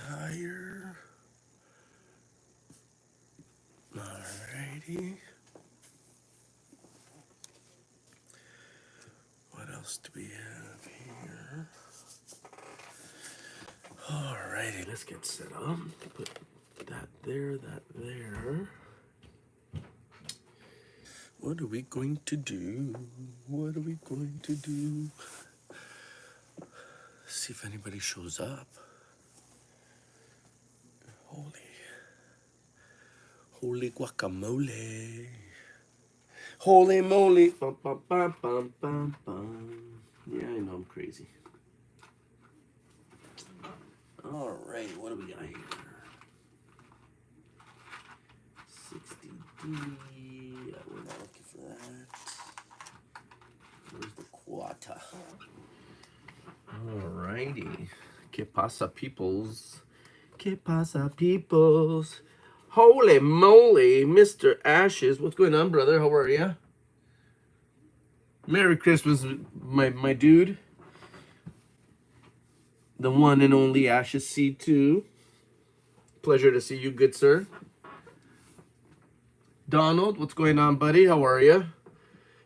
higher. Alrighty. What else do we have here? Alrighty, let's get set up. Put that there, that there. What are we going to do? What are we going to do? See if anybody shows up. Holy guacamole. Holy moly. Bum, bum, bum, bum, bum, bum. Yeah, I know I'm crazy. All right, what do we got here? 60D. Yeah, we're not looking for that. Where's the quota? All righty. Que pasa, peoples? Que pasa, peoples? Holy moly, Mr. Ashes. What's going on, brother? How are you? Merry Christmas, my dude. The one and only Ashes C2. Pleasure to see you, good sir. Donald, what's going on, buddy? How are you?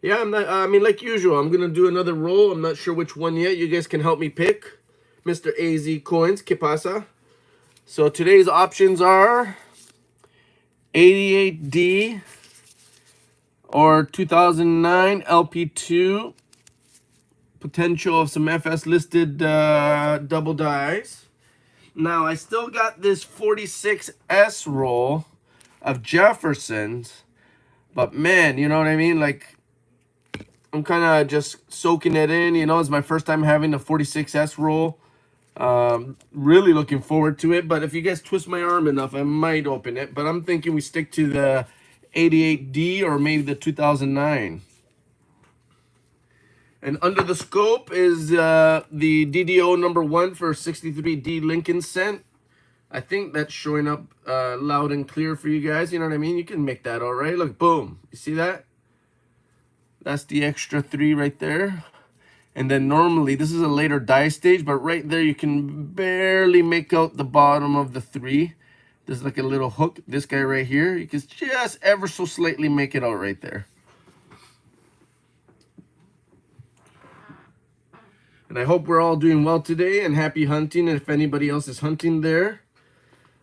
Yeah, I mean, like usual, I'm going to do another roll. I'm not sure which one yet. You guys can help me pick. Mr. AZ Coins, que pasa? So today's options are 88D or 2009 LP2. Potential of some FS listed double dies. Now, I still got this 46S roll of Jefferson's. But man, you know what I mean? Like, I'm kind of just soaking it in. You know, it's my first time having the 46S roll. Really looking forward to it. But if you guys twist my arm enough, I might open it. But I'm thinking we stick to the 88D or maybe the 2009. And under the scope is the DDO number 1 for 63D Lincoln Cent. I think that's showing up loud and clear for you guys. You know what I mean? You can make that all right. Look, boom. You see that? That's the extra 3 right there. And then normally, this is a later die stage, but right there you can barely make out the bottom of the 3. There's like a little hook. This guy right here, you can just ever so slightly make it out right there. And I hope we're all doing well today and happy hunting. And if anybody else is hunting there,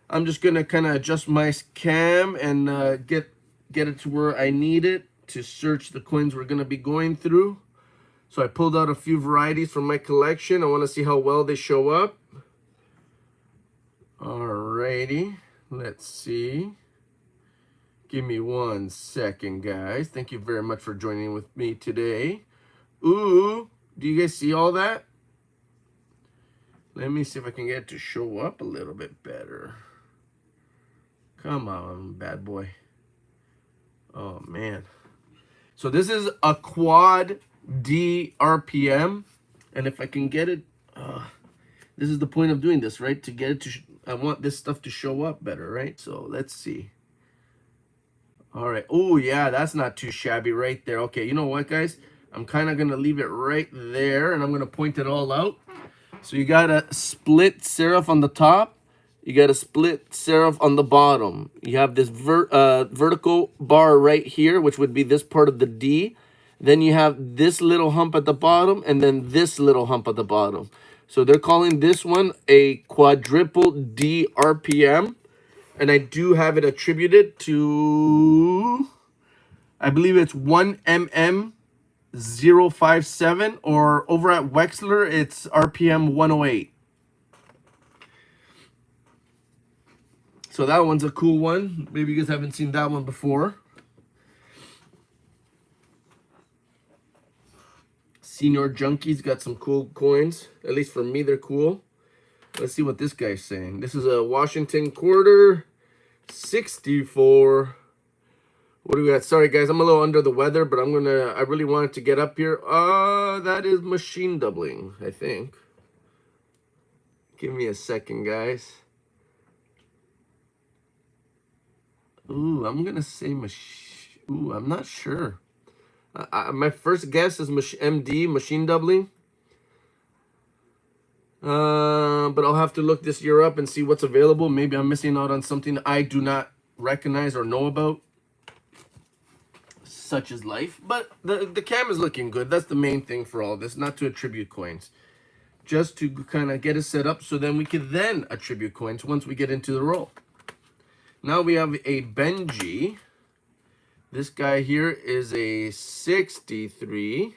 I'm just going to kind of adjust my cam and get it to where I need it to search the coins we're going to be going through. So I pulled out a few varieties from my collection. I want to see how well they show up. Alrighty, let's see. Give me 1 second, guys. Thank you very much for joining with me today. Ooh. Do you guys see all that? Let me see if I can get it to show up a little bit better. Come on, bad boy. Oh, man. So this is a quad D RPM. And if I can get it, this is the point of doing this, right? To get it to, I want this stuff to show up better, right? So let's see. All right. Oh, yeah, that's not too shabby right there. Okay, you know what, guys? I'm kind of going to leave it right there, and I'm going to point it all out. So you got a split serif on the top. You got a split serif on the bottom. You have this vertical bar right here, which would be this part of the D. Then you have this little hump at the bottom, and then this little hump at the bottom. So they're calling this one a quadruple D RPM. And I do have it attributed to, I believe it's 1mm. 057, or over at Wexler it's RPM 108. So that one's a cool one. Maybe you guys haven't seen that one before. Senior Junkies got some cool coins. At least for me, they're cool. Let's see what this guy's saying. This is a Washington quarter 64. What do we got? Sorry, guys, I'm a little under the weather, but I really wanted to get up here. That is machine doubling, I think. Give me a second, guys. Ooh, I'm going to say ooh, I'm not sure. My first guess is MD, machine doubling. But I'll have to look this year up and see what's available. Maybe I'm missing out on something I do not recognize or know about. Such is life. But the cam is looking good. That's the main thing for all this, not to attribute coins. Just to kind of get it set up so then we can then attribute coins once we get into the roll. Now we have a Benji. This guy here is a 63.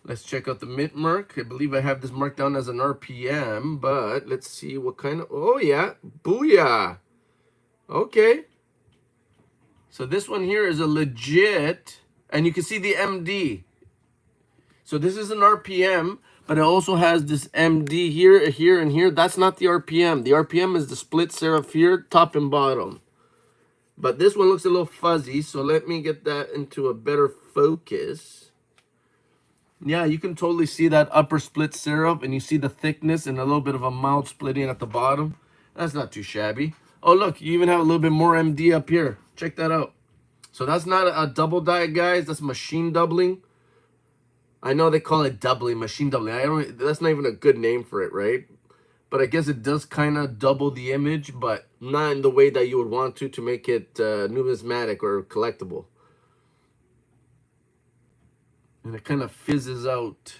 Let's check out the mint mark. I believe I have this marked down as an RPM, but let's see what kind of... Oh, yeah. Booyah. Okay. So this one here is a legit... And you can see the MD. So this is an RPM, but it also has this MD here, here, and here. That's not the RPM. The RPM is the split serif here, top and bottom. But this one looks a little fuzzy, so let me get that into a better focus. Yeah, you can totally see that upper split serif, and you see the thickness and a little bit of a mild splitting at the bottom. That's not too shabby. Oh, look, you even have a little bit more MD up here. Check that out. So that's not a double die, guys. That's machine doubling. I know they call it doubling, machine doubling. That's not even a good name for it, right? But I guess it does kind of double the image, but not in the way that you would want to make it numismatic or collectible. And it kind of fizzes out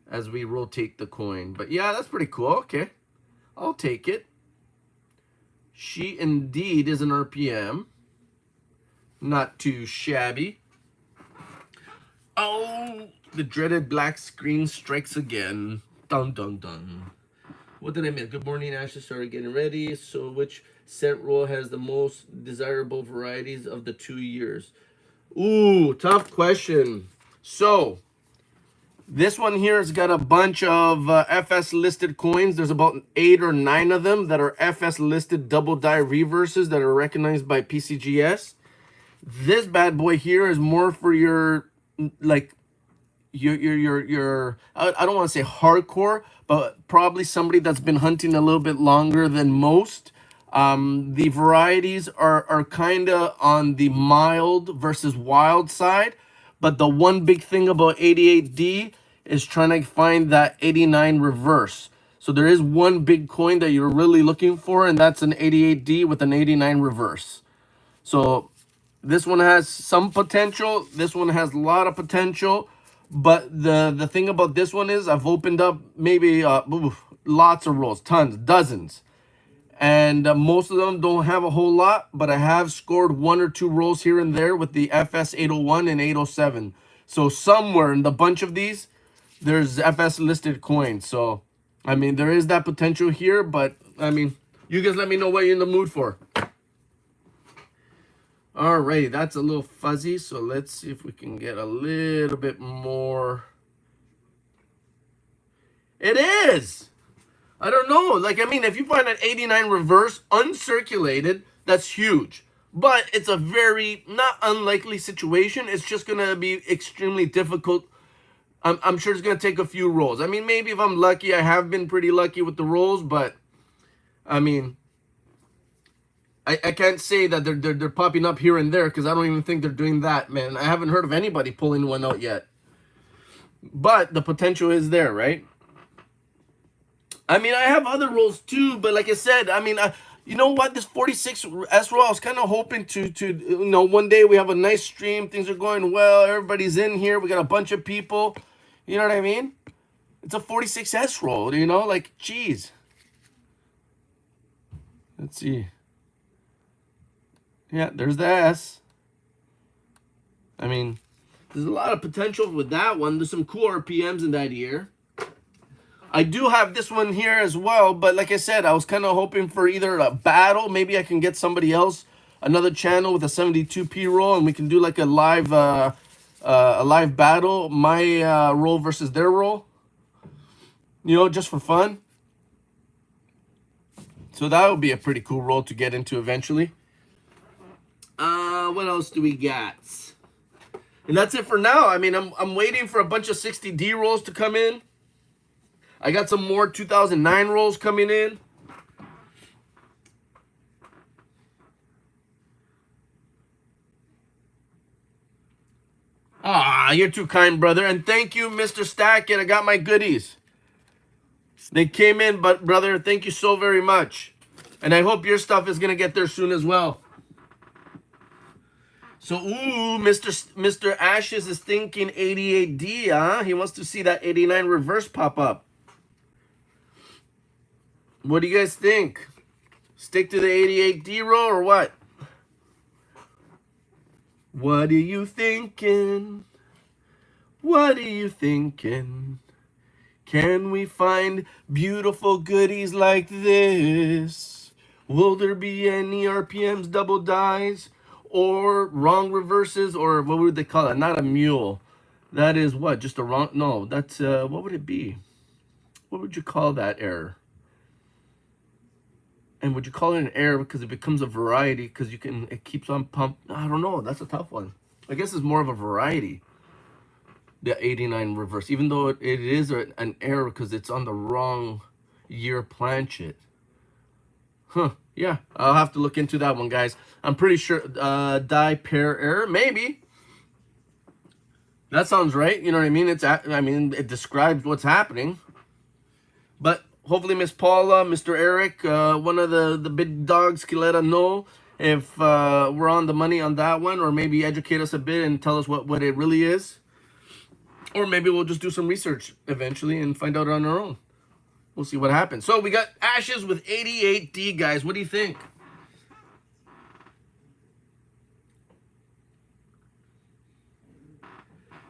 as we rotate the coin. But yeah, that's pretty cool. Okay, I'll take it. She indeed is an RPM. Not too shabby. Oh, the dreaded black screen strikes again. Dun, dun, dun. What did I miss? Good morning, Ashley. Sorry, getting ready. So which scent roll has the most desirable varieties of the 2 years? Ooh, tough question. So, this one here has got a bunch of FS listed coins. There's about 8 or 9 of them that are FS listed double die reverses that are recognized by PCGS. This bad boy here is more for your, like, your I don't want to say hardcore, but probably somebody that's been hunting a little bit longer than most. The varieties are kind of on the mild versus wild side, but the one big thing about 88D is trying to find that 89 reverse. So there is one big coin that you're really looking for, and that's an 88D with an 89 reverse. So this one has some potential. This one has a lot of potential. But the thing about this one is I've opened up maybe lots of rolls, tons, dozens. And most of them don't have a whole lot, but I have scored 1 or 2 rolls here and there with the FS 801 and 807. So somewhere in the bunch of these, there's FS listed coins. So, I mean, there is that potential here, but, I mean, you guys let me know what you're in the mood for. Alrighty, that's a little fuzzy, so let's see if we can get a little bit more. It is! I don't know. Like, I mean, if you find an 89 reverse uncirculated, that's huge. But it's a very not unlikely situation. It's just going to be extremely difficult. I'm sure it's going to take a few rolls. I mean, maybe if I'm lucky, I have been pretty lucky with the rolls, but, I mean, I can't say that they're popping up here and there because I don't even think they're doing that, man. I haven't heard of anybody pulling one out yet. But the potential is there, right? I mean, I have other rolls too, but like I said, I mean, you know what? This 46 S roll, I was kind of hoping to, you know, one day we have a nice stream. Things are going well. Everybody's in here. We got a bunch of people. You know what I mean? It's a 46 S roll, you know? Like, geez. Let's see. Yeah, there's the S. I mean, there's a lot of potential with that one. There's some cool RPMs in that year. I do have this one here as well, but like I said, I was kind of hoping for either a battle. Maybe I can get somebody else, another channel with a 72p roll, and we can do like a live battle, my roll versus their roll. You know, just for fun. So that would be a pretty cool roll to get into eventually. What else do we got? And that's it for now. I mean, I'm waiting for a bunch of 60D rolls to come in. I got some more 2009 rolls coming in. Ah, you're too kind, brother. And thank you, Mr. Stackett. I got my goodies. They came in, but brother, thank you so very much. And I hope your stuff is going to get there soon as well. So, ooh, Mr. Ashes is thinking 88D, huh? He wants to see that 89 reverse pop up. What do you guys think? Stick to the 88D roll or what? What are you thinking? What are you thinking? Can we find beautiful goodies like this? Will there be any RPMs, double dies, or wrong reverses, or what would they call it? Not a mule. That is what? Just a wrong? No, that's, what would it be? What would you call that error? And would you call it an error because it becomes a variety because it keeps on pump? I don't know. That's a tough one. I guess it's more of a variety. The 89 reverse, even though it is an error because it's on the wrong year planchet. Huh, yeah, I'll have to look into that one, guys. I'm pretty sure die pair error, maybe. That sounds right, you know what I mean? It describes what's happening. But hopefully Miss Paula, Mr. Eric, one of the big dogs can let us know if we're on the money on that one, or maybe educate us a bit and tell us what it really is. Or maybe we'll just do some research eventually and find out on our own. We'll see what happens. So we got Ashes with 88D, guys. What do you think?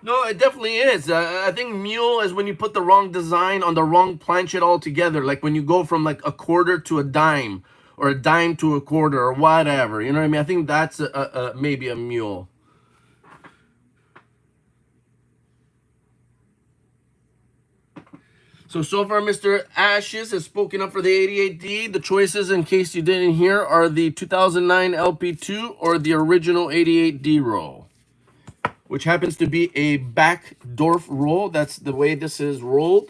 No, it definitely is. I think mule is when you put the wrong design on the wrong planchet altogether. Like when you go from like a quarter to a dime, or a dime to a quarter, or whatever. You know what I mean? I think that's maybe a mule. So far, Mr. Ashes has spoken up for the 88D. The choices, in case you didn't hear, are the 2009 LP2 or the original 88D roll, which happens to be a Backdorf roll. That's the way this is rolled.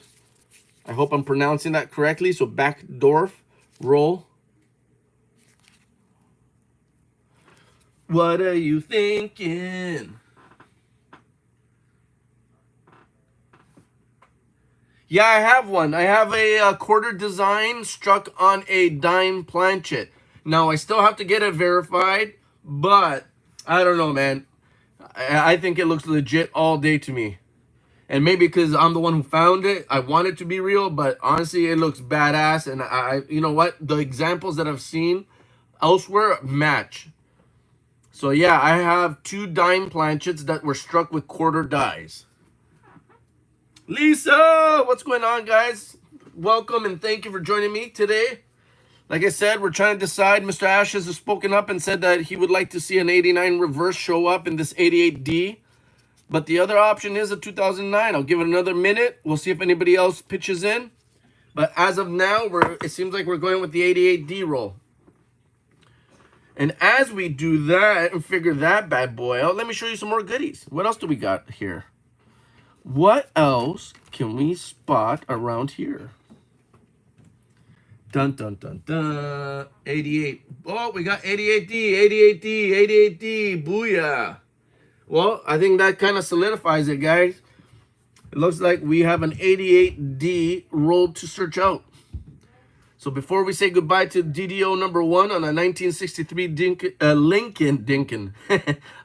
I hope I'm pronouncing that correctly. So Backdorf roll. What are you thinking? Yeah, I have one. I have a quarter design struck on a dime planchet. Now, I still have to get it verified, but I don't know, man. I think it looks legit all day to me. And maybe because I'm the one who found it, I want it to be real, but honestly, it looks badass. And you know what? The examples that I've seen elsewhere match. So yeah, I have 2 dime planchets that were struck with quarter dies. Lisa, what's going on, guys? Welcome and thank you for joining me today. Like I said, we're trying to decide. Mr. Ashes has spoken up and said that he would like to see an 89 reverse show up in this 88D. But the other option is a 2009. I'll give it another minute. We'll see if anybody else pitches in. But as of now, it seems like we're going with the 88D roll. And as we do that and figure that bad boy out, let me show you some more goodies. What else do we got here? What else can we spot around here? Dun, dun, dun, dun. 88. Oh, we got 88D, 88D, 88D. Booyah. Well, I think that kind of solidifies it, guys. It looks like we have an 88D roll to search out. So before we say goodbye to DDO number 1 on a 1963 Lincoln,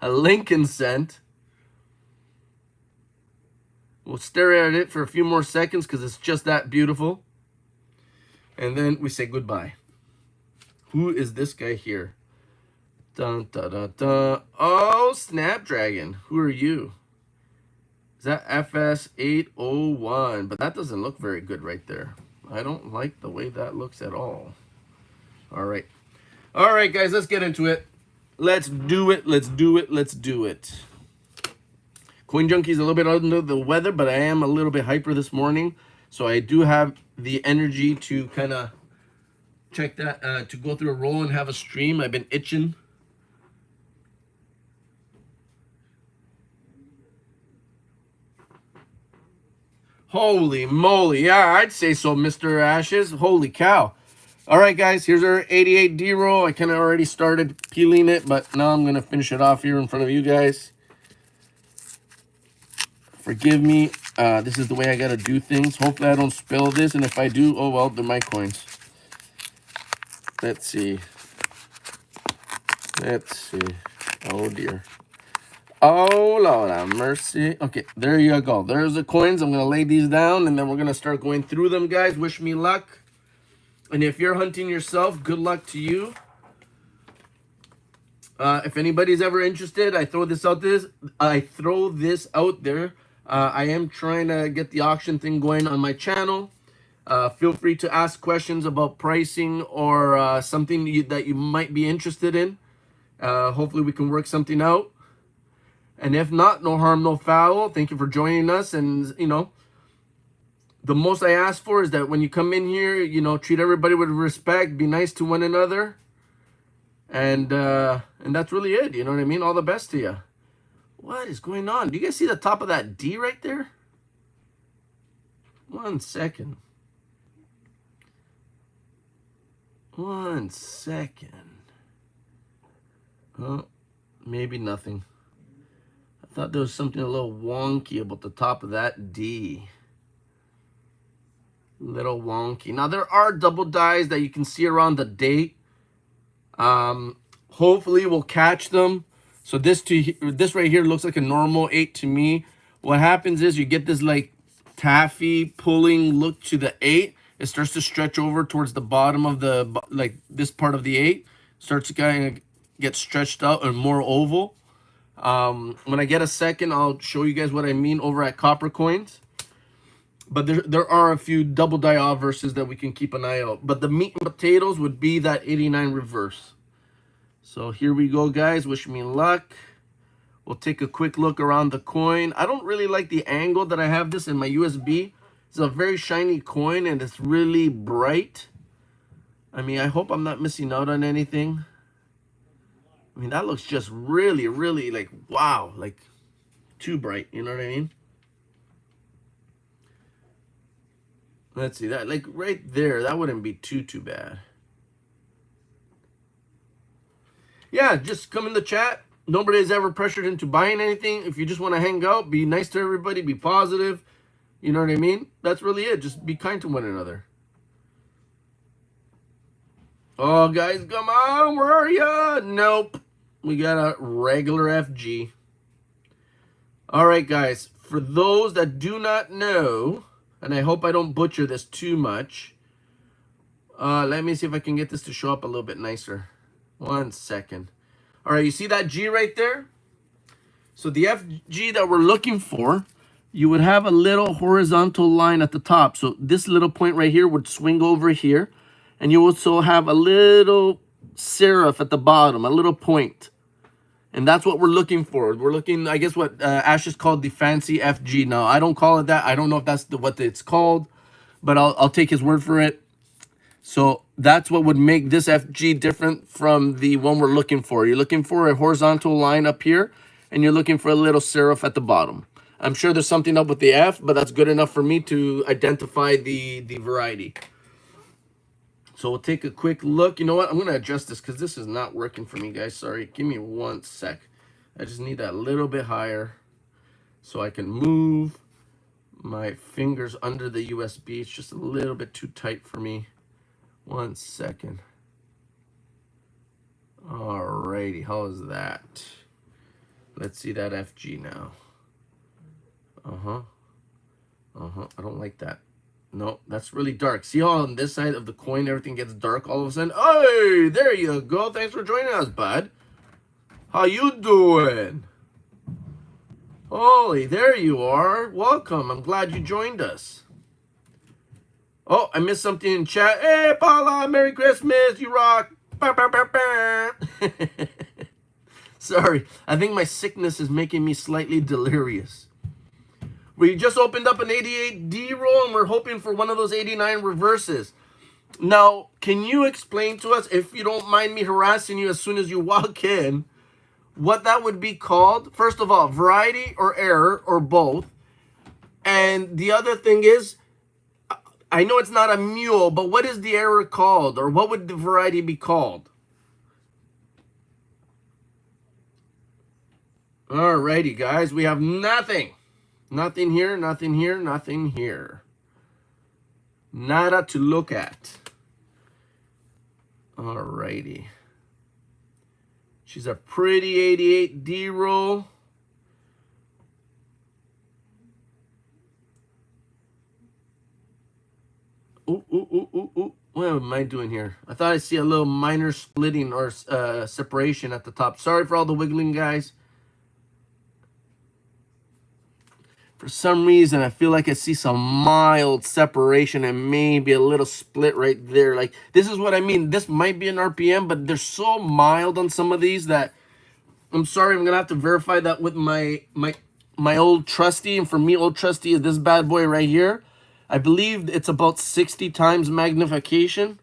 a Lincoln cent, we'll stare at it for a few more seconds because it's just that beautiful. And then we say goodbye. Who is this guy here? Dun, dun, dun, dun. Oh, Snapdragon. Who are you? Is that FS801? But that doesn't look very good right there. I don't like the way that looks at all. All right. All right, guys, let's get into it. Let's do it. Let's do it. Let's do it. Coinjunky is a little bit under the weather, but I am a little bit hyper this morning. So I do have the energy to kind of check that, to go through a roll and have a stream. I've been itching. Holy moly. Yeah, I'd say so, Mr. Ashes. Holy cow. All right, guys, here's our 88D roll. I kind of already started peeling it, but now I'm going to finish it off here in front of you guys. Forgive me. This is the way I gotta do things. Hopefully I don't spill this, and if I do, oh well, they're my coins. Let's see. Let's see. Oh dear. Oh Lord have mercy. Okay, there you go. There's the coins. I'm gonna lay these down, and then we're gonna start going through them, guys. Wish me luck. And if you're hunting yourself, good luck to you. If anybody's ever interested, I throw this out there. I am trying to get the auction thing going on my channel. Feel free to ask questions about pricing or something that you might be interested in. Hopefully we can work something out. And if not, no harm, no foul. Thank you for joining us. And, you know, the most I ask for is that when you come in here, you know, treat everybody with respect. Be nice to one another. And that's really it. You know what I mean? All the best to you. What is going on? Do you guys see the top of that D right there? 1 second. 1 second. Oh, maybe nothing. I thought there was something a little wonky about the top of that D. Little wonky. Now, there are double dies that you can see around the date. Hopefully, we'll catch them. So this right here looks like a normal 8 to me. What happens is you get this like taffy pulling look to the 8. It starts to stretch over towards the bottom of the, like this part of the 8. Starts to kind of get stretched out and more oval. When I get a second, I'll show you guys what I mean over at Copper Coins. But there are a few double die obverses that we can keep an eye out. But the meat and potatoes would be that 89 reverse. So here we go, guys. Wish me luck. We'll take a quick look around the coin. I don't really like the angle that I have this in my USB. It's a very shiny coin and it's really bright. I mean, I hope I'm not missing out on anything. I mean, that looks just really, really like, wow, like too bright. You know what I mean? Let's see that, like right there, that wouldn't be too bad. Yeah, just come in the chat. Nobody's ever pressured into buying anything. If you just want to hang out, be nice to everybody, be positive. You know what I mean? That's really it. Just be kind to one another. Oh, guys, come on. Where are ya? Nope. We got a regular FG. All right, guys. For those that do not know, and I hope I don't butcher this too much, let me see if I can get this to show up a little bit nicer. 1 second. All right, you see that G right there? So the FG that we're looking for, you would have a little horizontal line at the top. So this little point right here would swing over here. And you also have a little serif at the bottom, a little point. And that's what we're looking for. We're looking, I guess, what Ash is called the fancy FG. Now, I don't call it that. I don't know if that's what it's called, but I'll take his word for it. So that's what would make this FG different from the one we're looking for. You're looking for a horizontal line up here, and you're looking for a little serif at the bottom. I'm sure there's something up with the F, but that's good enough for me to identify the variety. So we'll take a quick look. You know what? I'm going to adjust this because this is not working for me, guys. Sorry. Give me 1 sec. I just need that a little bit higher so I can move my fingers under the USB. It's just a little bit too tight for me. 1 second. Alrighty. How is that? Let's see that FG now. I don't like that. No, that's really dark. See how on this side of the coin everything gets dark all of a sudden? Hey, there you go. Thanks for joining us, bud. How you doing? Holy, there you are. Welcome. I'm glad you joined us. Oh, I missed something in chat. Hey, Paula, Merry Christmas. You rock. Bah, bah, bah, bah. Sorry, I think my sickness is making me slightly delirious. We just opened up an 88 D roll, and we're hoping for one of those 89 reverses. Now, can you explain to us, if you don't mind me harassing you as soon as you walk in, what that would be called? First of all, variety or error or both. And the other thing is, I know it's not a mule, but what is the error called? Or what would the variety be called? Alrighty, guys, we have nothing. Nothing here, nothing here, nothing here. Nada to look at. Alrighty. She's a pretty 88 D roll. Ooh, ooh, ooh, ooh, ooh. What am I doing here? I thought I see a little minor splitting or separation at the top. Sorry for all the wiggling, guys. For some reason, I feel like I see some mild separation and maybe a little split right there. Like, this is what I mean. This might be an RPM, but they're so mild on some of these that I'm sorry. I'm going to have to verify that with my old trusty. And for me, old trusty is this bad boy right here. I believe it's about 60 times magnification.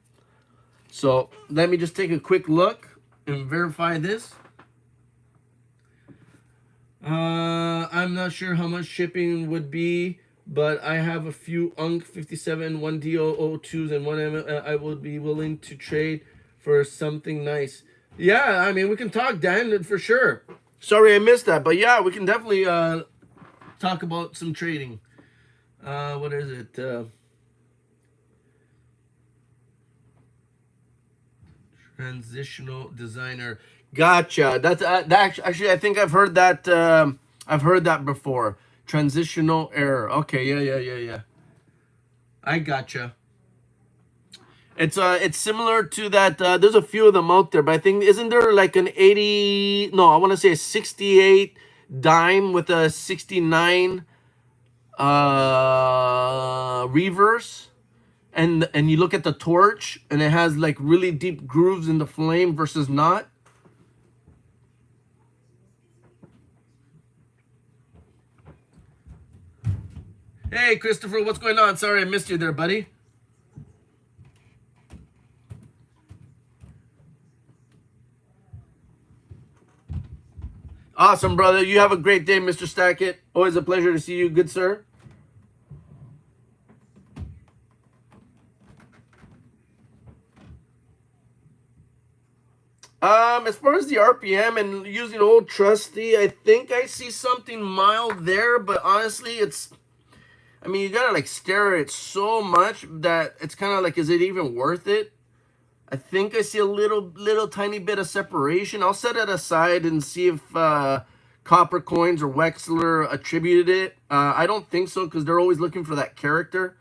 So let me just take a quick look and verify this. I'm not sure how much shipping would be, but I have a few UNC 57, 1D002s, and 1M I would be willing to trade for something nice. Yeah, I mean, we can talk, Dan, for sure. Sorry I missed that, but yeah, we can definitely talk about some trading. What is it? Transitional designer. Gotcha. That's that actually I think I've heard that. I've heard that before. Transitional error. Okay. Yeah. I gotcha. It's similar to that. There's a few of them out there, but I think isn't there like an 80? No, I want to say a 68 dime with a 69 reverse. And you look at the torch and it has like really deep grooves in the flame versus not. Hey Christopher, what's going on? Sorry I missed you there, buddy. Awesome, brother. You have a great day, Mr. Stackett. Always a pleasure to see you, good sir. As far as the RPM and using old trusty, I think I see something mild there, but honestly, it's, I mean, you gotta like stare at it so much that it's kind of like, is it even worth it? I think I see a little tiny bit of separation. I'll set it aside and see if Copper Coins or Wexler attributed it. I don't think so because they're always looking for that character,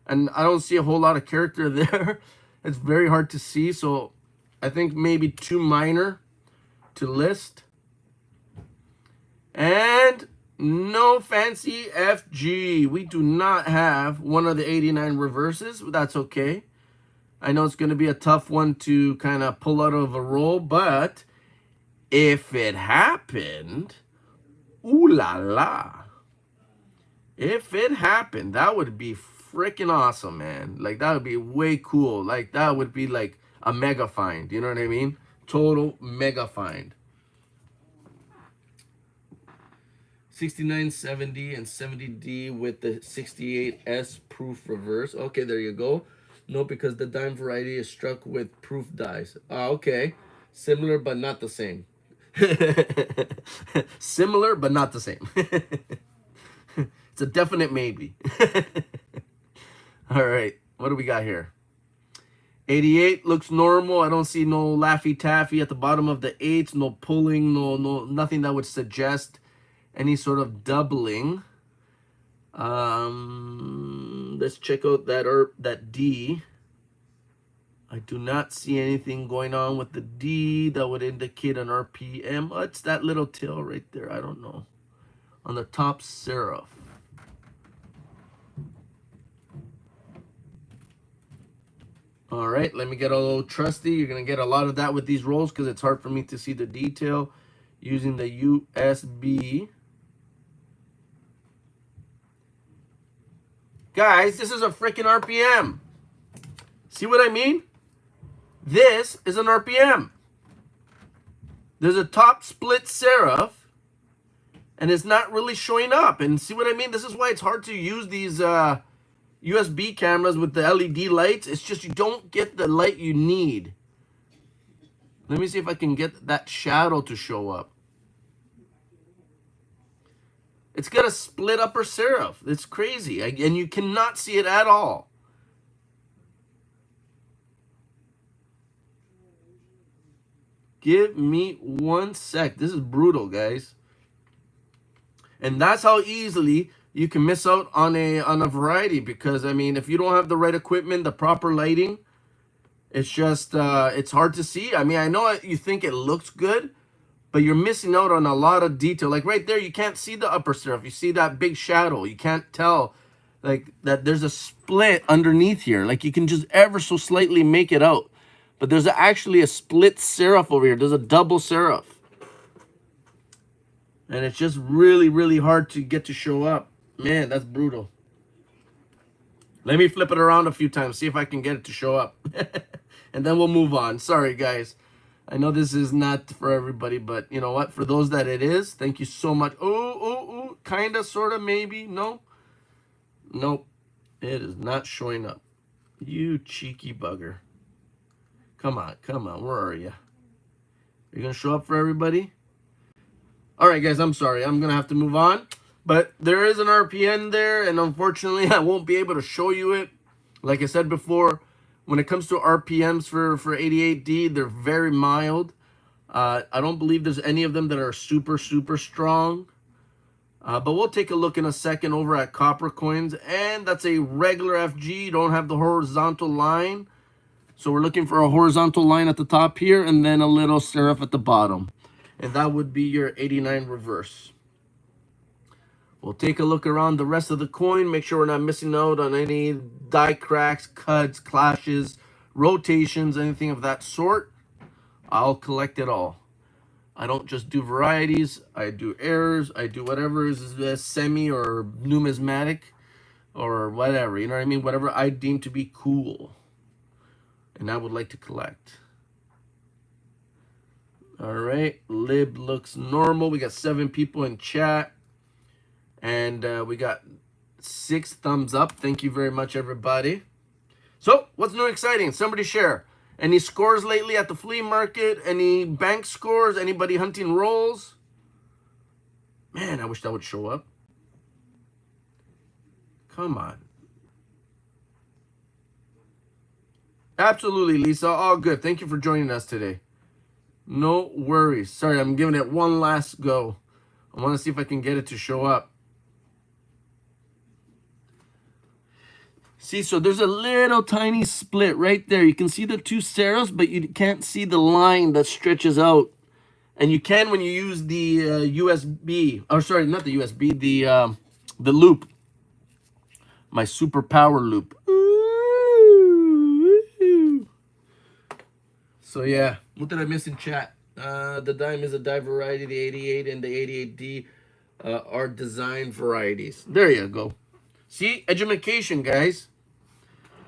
and I don't see a whole lot of character there. It's very hard to see, so I think maybe too minor to list. And no fancy FG. We do not have one of the 89 reverses. That's okay. I know it's going to be a tough one to kind of pull out of a roll, but if it happened, ooh la la. If it happened, that would be freaking awesome, man. Like, that would be way cool. Like, that would be like a mega find. You know what I mean? Total mega find. 69, 70, and 70D with the 68S proof reverse. Okay, there you go. No, because the dime variety is struck with proof dies. Okay. Similar, but not the same. Similar, but not the same. It's a definite maybe. All right. What do we got here? 88 looks normal. I don't see no Laffy Taffy at the bottom of the 8s. No pulling. No, nothing that would suggest any sort of doubling. Let's check out that D. I do not see anything going on with the D that would indicate an RPM. Oh, it's that little tail right there. I don't know. On the top serif. All right, let me get a little trusty. You're going to get a lot of that with these rolls because it's hard for me to see the detail using the USB. Guys, this is a freaking RPM. See what I mean? This is an RPM. There's a top split serif, and it's not really showing up. And see what I mean? This is why it's hard to use these USB cameras with the LED lights. It's just you don't get the light you need. Let me see if I can get that shadow to show up. It's got a split upper serif. It's crazy. And you cannot see it at all. Give me 1 sec. This is brutal, guys. And that's how easily you can miss out on a variety, because I mean, if you don't have the right equipment, the proper lighting, it's just it's hard to see. I mean, I know you think it looks good, but you're missing out on a lot of detail. Like right there, you can't see the upper serif. You see that big shadow. You can't tell like that there's a split underneath here. Like you can just ever so slightly make it out. But there's actually a split serif over here. There's a double serif. And it's just really, really hard to get to show up. Man, that's brutal. Let me flip it around a few times, see if I can get it to show up. And then we'll move on. Sorry, guys. I know this is not for everybody, but you know what? For those that it is, thank you so much. Oh, kind of, sort of, maybe. No. Nope. It is not showing up. You cheeky bugger. Come on. Where are you? You're going to show up for everybody? All right, guys, I'm sorry. I'm going to have to move on. But there is an RPN there, and unfortunately, I won't be able to show you it. Like I said before, when it comes to RPMs for 88D, they're very mild. I don't believe there's any of them that are super, super strong. But we'll take a look in a second over at Copper Coins. And that's a regular FG. You don't have the horizontal line. So we're looking for a horizontal line at the top here, and then a little serif at the bottom. And that would be your 89 reverse. We'll take a look around the rest of the coin, make sure we're not missing out on any die cracks, cuts, clashes, rotations, anything of that sort. I'll collect it all. I don't just do varieties, I do errors, I do whatever is semi or numismatic or whatever, you know what I mean? Whatever I deem to be cool and I would like to collect. All right, lib looks normal. We got 7 people in chat. And we got 6 thumbs up. Thank you very much, everybody. So, what's new and exciting? Somebody share. Any scores lately at the flea market? Any bank scores? Anybody hunting rolls? Man, I wish that would show up. Come on. Absolutely, Lisa. All good. Thank you for joining us today. No worries. Sorry, I'm giving it one last go. I want to see if I can get it to show up. See, so there's a little tiny split right there. You can see the 2 serifs, but you can't see the line that stretches out. And you can when you use the USB. Oh, sorry, not the USB. The loop. My super power loop. Ooh. So yeah, what did I miss in chat? The dime is a die variety. The 88 and the 88D are design varieties. There you go. See, education, guys.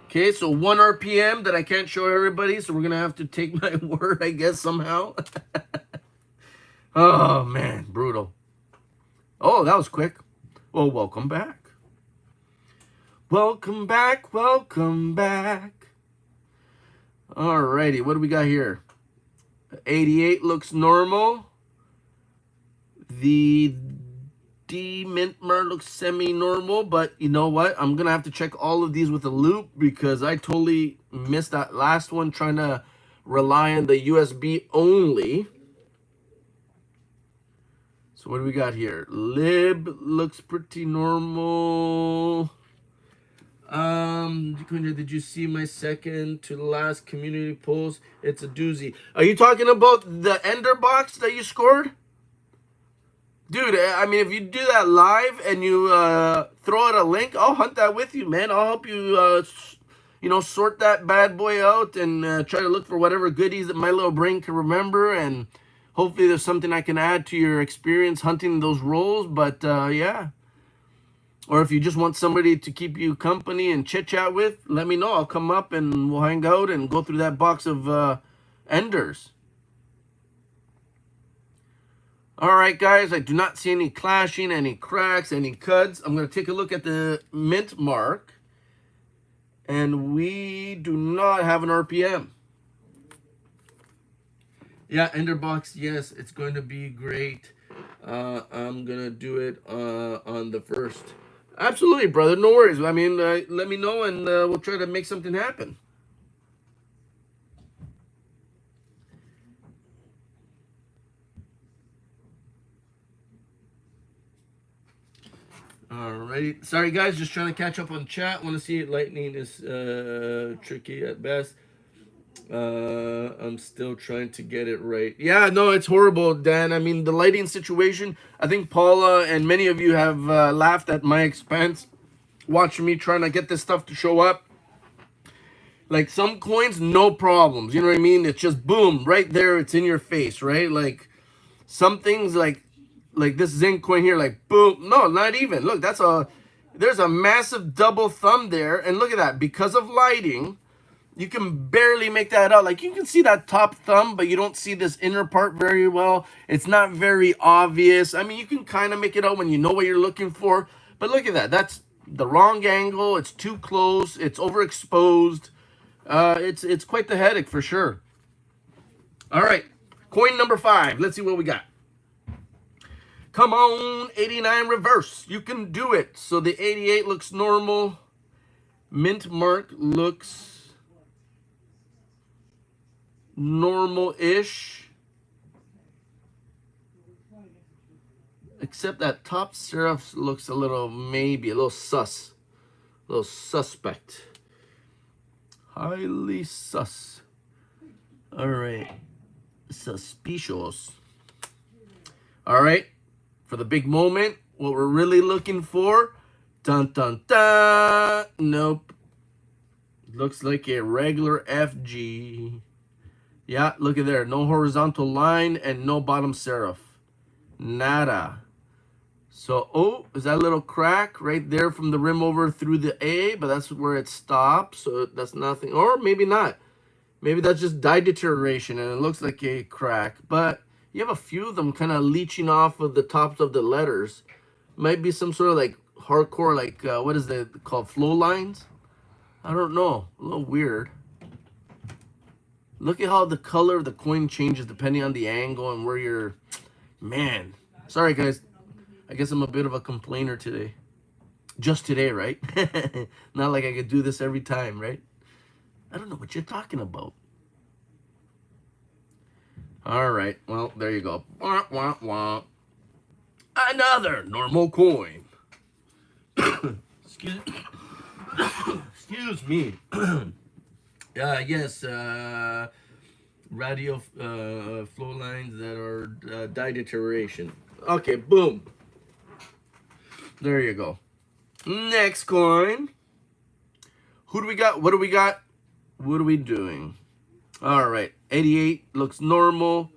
Okay, so 1 RPM that I can't show everybody, so we're going to have to take my word, I guess, somehow. Oh, man, brutal. Oh, that was quick. Well, welcome back. Welcome back, welcome back. Alrighty, what do we got here? 88 looks normal. The D Mintmer looks semi-normal, but you know what? I'm going to have to check all of these with a loop because I totally missed that last one trying to rely on the USB only. So what do we got here? Lib looks pretty normal. Did you see my second to last community post? It's a doozy. Are you talking about the Ender box that you scored? Dude, I mean, if you do that live and you throw out a link, I'll hunt that with you, man. I'll help you, you know, sort that bad boy out and try to look for whatever goodies that my little brain can remember. And hopefully there's something I can add to your experience hunting those rolls. But, yeah. Or if you just want somebody to keep you company and chit-chat with, let me know. I'll come up and we'll hang out and go through that box of Enders. All right, guys, I do not see any clashing, any cracks, any cuts. I'm going to take a look at the mint mark. And we do not have an RPM. Yeah, Ender box, yes, it's going to be great. I'm gonna do it on the first. Absolutely, brother. No worries. I mean, let me know, and we'll try to make something happen. Alrighty. Sorry, guys. Just trying to catch up on chat. Want to see it. Lightning is tricky at best. I'm still trying to get it right. Yeah, no, it's horrible, Dan. I mean, the lighting situation, I think Paula and many of you have laughed at my expense watching me trying to get this stuff to show up. Like some coins, no problems. You know what I mean? It's just boom, right there. It's in your face, right? Like some things like this zinc coin here, like boom. No, not even. Look, there's a massive double thumb there. And look at that. Because of lighting, you can barely make that out. Like you can see that top thumb, but you don't see this inner part very well. It's not very obvious. I mean, you can kind of make it out when you know what you're looking for. But look at that. That's the wrong angle. It's too close. It's overexposed. It's quite the headache for sure. All right, coin number 5. Let's see what we got. Come on, 89 reverse. You can do it. So the 88 looks normal. Mint mark looks normal-ish. Except that top serif looks a little, maybe, a little sus. A little suspect. Highly sus. All right. Suspicious. All right. For the big moment, what we're really looking for. Dun, dun, dun. Nope. Looks like a regular FG. Yeah, look at there. No horizontal line and no bottom serif. Nada. So, oh, is that a little crack right there from the rim over through the A? But that's where it stops, so that's nothing. Or maybe not. Maybe that's just dye deterioration, and it looks like a crack. But you have a few of them kind of leaching off of the tops of the letters. Might be some sort of like hardcore, like, what is that called? Flow lines? I don't know. A little weird. Look at how the color of the coin changes depending on the angle and where you're... Man. Sorry, guys. I guess I'm a bit of a complainer today. Just today, right? Not like I could do this every time, right? I don't know what you're talking about. All right. Well, there you go. Wah, wah, wah. Another normal coin. Excuse me. Yes. Radio flow lines that are dye deterioration. Okay, boom. There you go. Next coin. Who do we got? What do we got? What are we doing? All right. 88 looks normal.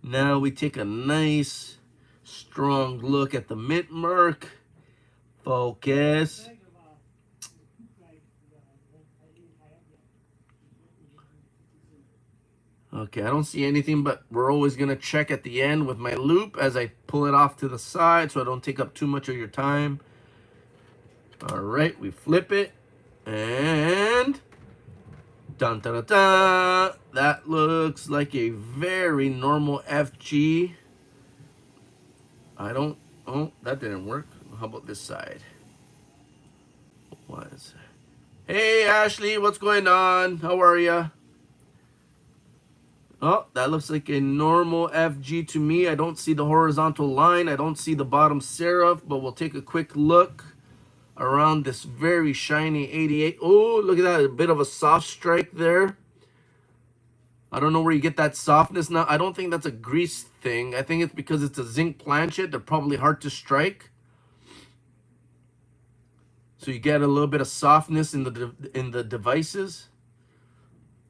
Now we take a nice, strong look at the mint mark. Focus. Okay, I don't see anything, but we're always going to check at the end with my loop as I pull it off to the side so I don't take up too much of your time. All right, we flip it, and dun, dun, dun, dun. That looks like a very normal FG. Oh, that didn't work. How about this side? What is it? Hey, Ashley, what's going on? How are you? Oh, that looks like a normal FG to me. I don't see the horizontal line. I don't see the bottom serif, but we'll take a quick look around this very shiny 88. Oh, look at that. A bit of a soft strike there. I don't know where you get that softness now. I don't think that's a grease thing. I think it's because it's a zinc planchet. They're probably hard to strike. So you get a little bit of softness in the devices.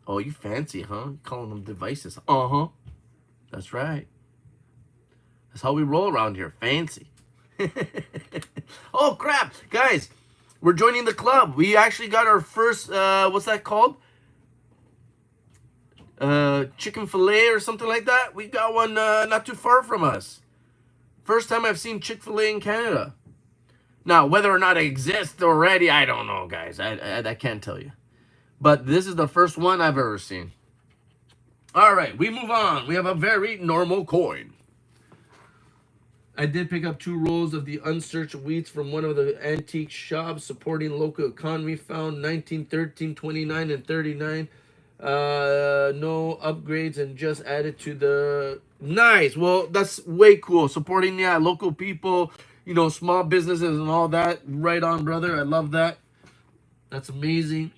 Oh, you fancy, huh? You're calling them devices. Uh-huh. That's right. That's how we roll around here. Fancy. Oh, crap. Guys, we're joining the club. We actually got our first, what's that called? Chicken fillet or something like that. We got one not too far from us. First time I've seen Chick-fil-A in Canada. Now, whether or not it exists already, I don't know, guys. I can't tell you. But this is the first one I've ever seen. All right, we move on. We have a very normal coin. I did pick up 2 rolls of the unsearched wheats from one of the antique shops supporting local economy. Found 1913, 29, and 39. No upgrades and just added to the... Nice. Well, that's way cool. Supporting, yeah, local people, you know, small businesses and all that. Right on, brother. I love that. That's amazing.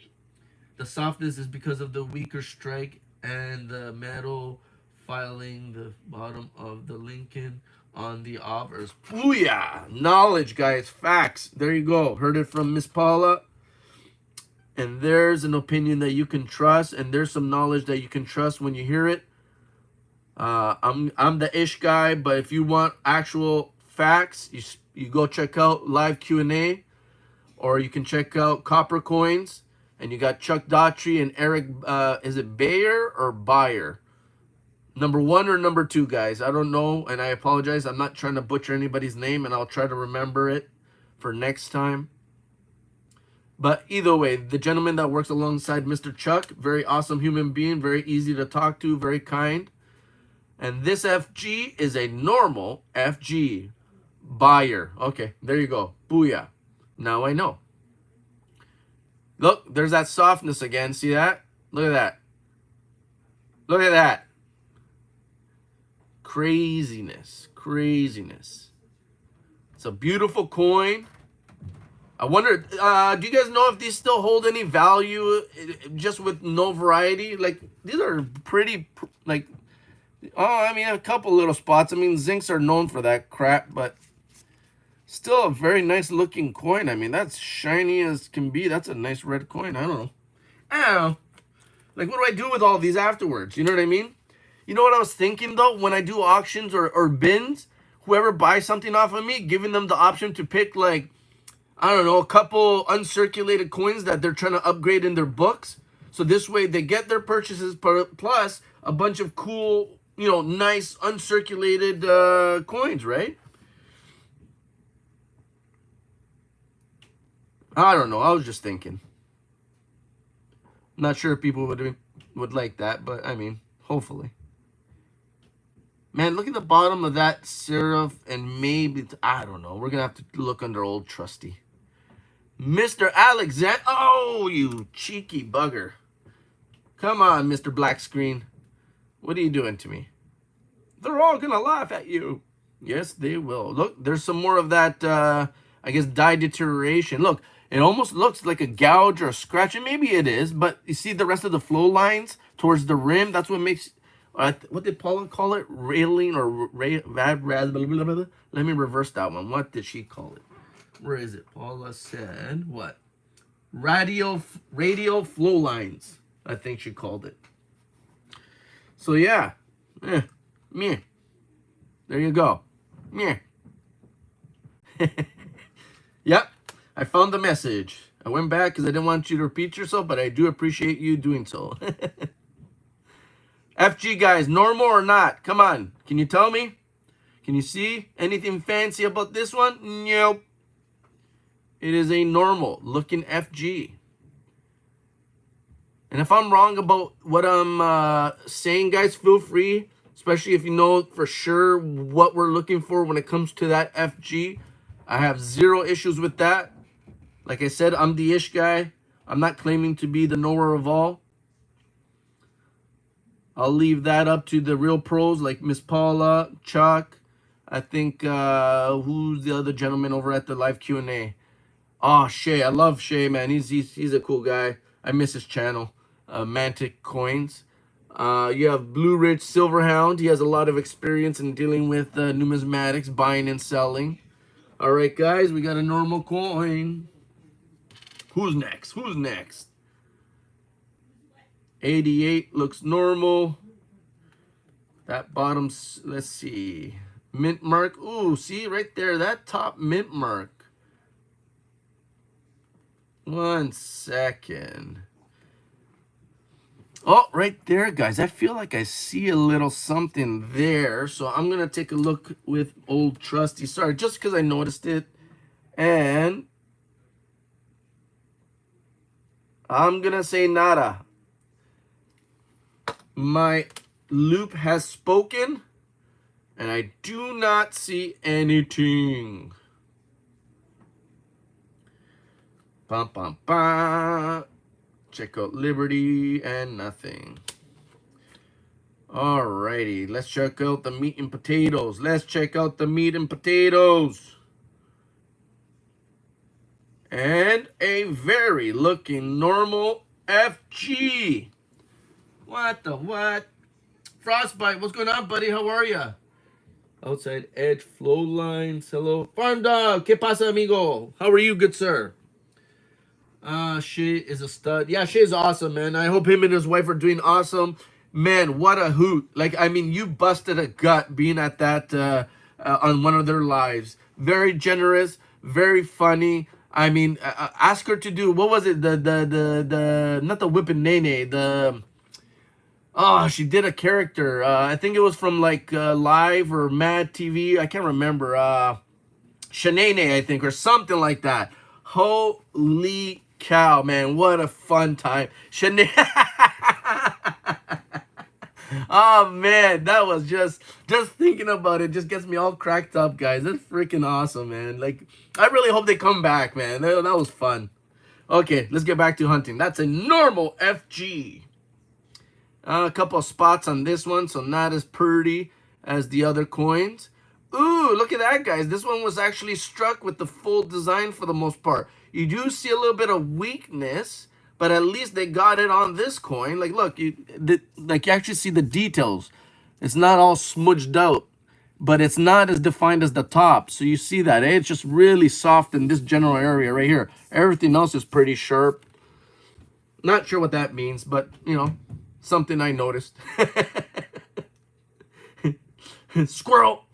The softness is because of the weaker strike and the metal filing the bottom of the Lincoln on the offers. Booyah! Knowledge, guys. Facts. There you go. Heard it from Miss Paula. And there's an opinion that you can trust, and there's some knowledge that you can trust when you hear it. I'm the ish guy, but if you want actual facts, you go check out live Q&A, or you can check out Copper Coins, and you got Chuck Daughtry and Eric. Is it Bayer or Bayer? Number 1 or number 2, guys? I don't know, and I apologize. I'm not trying to butcher anybody's name, and I'll try to remember it for next time. But either way, the gentleman that works alongside Mr. Chuck, very awesome human being, very easy to talk to, very kind. And this FG is a normal FG buyer. Okay, there you go. Booyah. Now I know. Look, there's that softness again. See that? Look at that. Look at that. Craziness. Craziness. It's a beautiful coin. I wonder, do you guys know if these still hold any value just with no variety? Like, these are pretty, like, oh, I mean, a couple little spots. I mean, zincs are known for that crap, but still a very nice looking coin. I mean, that's shiny as can be. That's a nice red coin. I don't know. I don't know. Like, what do I do with all these afterwards? You know what I mean? You know what I was thinking, though? When I do auctions or bins, whoever buys something off of me, giving them the option to pick, like, I don't know, a couple uncirculated coins that they're trying to upgrade in their books. So this way they get their purchases plus a bunch of cool, you know, nice uncirculated coins, right? I don't know. I was just thinking. Not sure if people would like that, but I mean, hopefully. Man, look at the bottom of that serif, and maybe, I don't know. We're going to have to look under Old Trusty. Mr. Alexander. Oh, you cheeky bugger. Come on, Mr. Black Screen. What are you doing to me? They're all going to laugh at you. Yes, they will. Look, there's some more of that, I guess, dye deterioration. Look, it almost looks like a gouge or a scratch, and maybe it is, but you see the rest of the flow lines towards the rim? That's what makes, what did Paula call it? Railing or let me reverse that one. What did she call it? Where is it? Paula said what? Radial flow lines, I think she called it. So yeah, meh. There you go. Meh. Yep, I found the message. I went back because I didn't want you to repeat yourself, but I do appreciate you doing so. FG guys, normal or not? Come on, can you tell me? Can you see anything fancy about this one? Nope. It is a normal looking FG. And if I'm wrong about what I'm saying, guys, feel free, especially if you know for sure what we're looking for when it comes to that FG. I have zero issues with that. Like I said, I'm the ish guy. I'm not claiming to be the knower of all. I'll leave that up to the real pros like Miss Paula, Chuck. I think, who's the other gentleman over at the live Q&A? Oh, Shay. I love Shay, man. He's a cool guy. I miss his channel. Mantic Coins. You have Blue Ridge Silverhound. He has a lot of experience in dealing with numismatics, buying and selling. All right, guys, we got a normal coin. Who's next? Who's next? 88 looks normal. That bottom, let's see. Mint mark. Ooh, see right there, that top mint mark. 1 second. Oh, right there, guys. I feel like I see a little something there. So I'm going to take a look with Old Trusty. Sorry, just because I noticed it. And I'm going to say nada. My loop has spoken. And I do not see anything. Bum, bum, bum. Check out Liberty and nothing. Alrighty, let's check out the meat and potatoes. Let's check out the meat and potatoes. And a very looking normal FG. What the what? Frostbite, what's going on, buddy? How are ya? Outside edge, flow lines. Hello. Farm dog, ¿qué pasa, amigo? How are you, good sir? Shay is a stud. Yeah, Shay is awesome, man. I hope him and his wife are doing awesome. Man, what a hoot. Like, I mean, you busted a gut being at that on one of their lives. Very generous, very funny. I mean, ask her to do, what was it? The not the whipping nene, the, oh, she did a character. I think it was from like Live or Mad TV. I can't remember. Shanae, I think, or something like that. Holy cow, man. What a fun time. Shanae. Oh, man. That was just thinking about it just gets me all cracked up, guys. That's freaking awesome, man. Like, I really hope they come back, man. That was fun. Okay, let's get back to hunting. That's a normal FG. A couple of spots on this one, so not as pretty as the other coins. Ooh, look at that, guys. This one was actually struck with the full design for the most part. You do see a little bit of weakness, but at least they got it on this coin. Like, look, you actually see the details. It's not all smudged out, but it's not as defined as the top. So you see that, eh? It's just really soft in this general area right here. Everything else is pretty sharp. Not sure what that means, but, you know, something I noticed. Squirrel!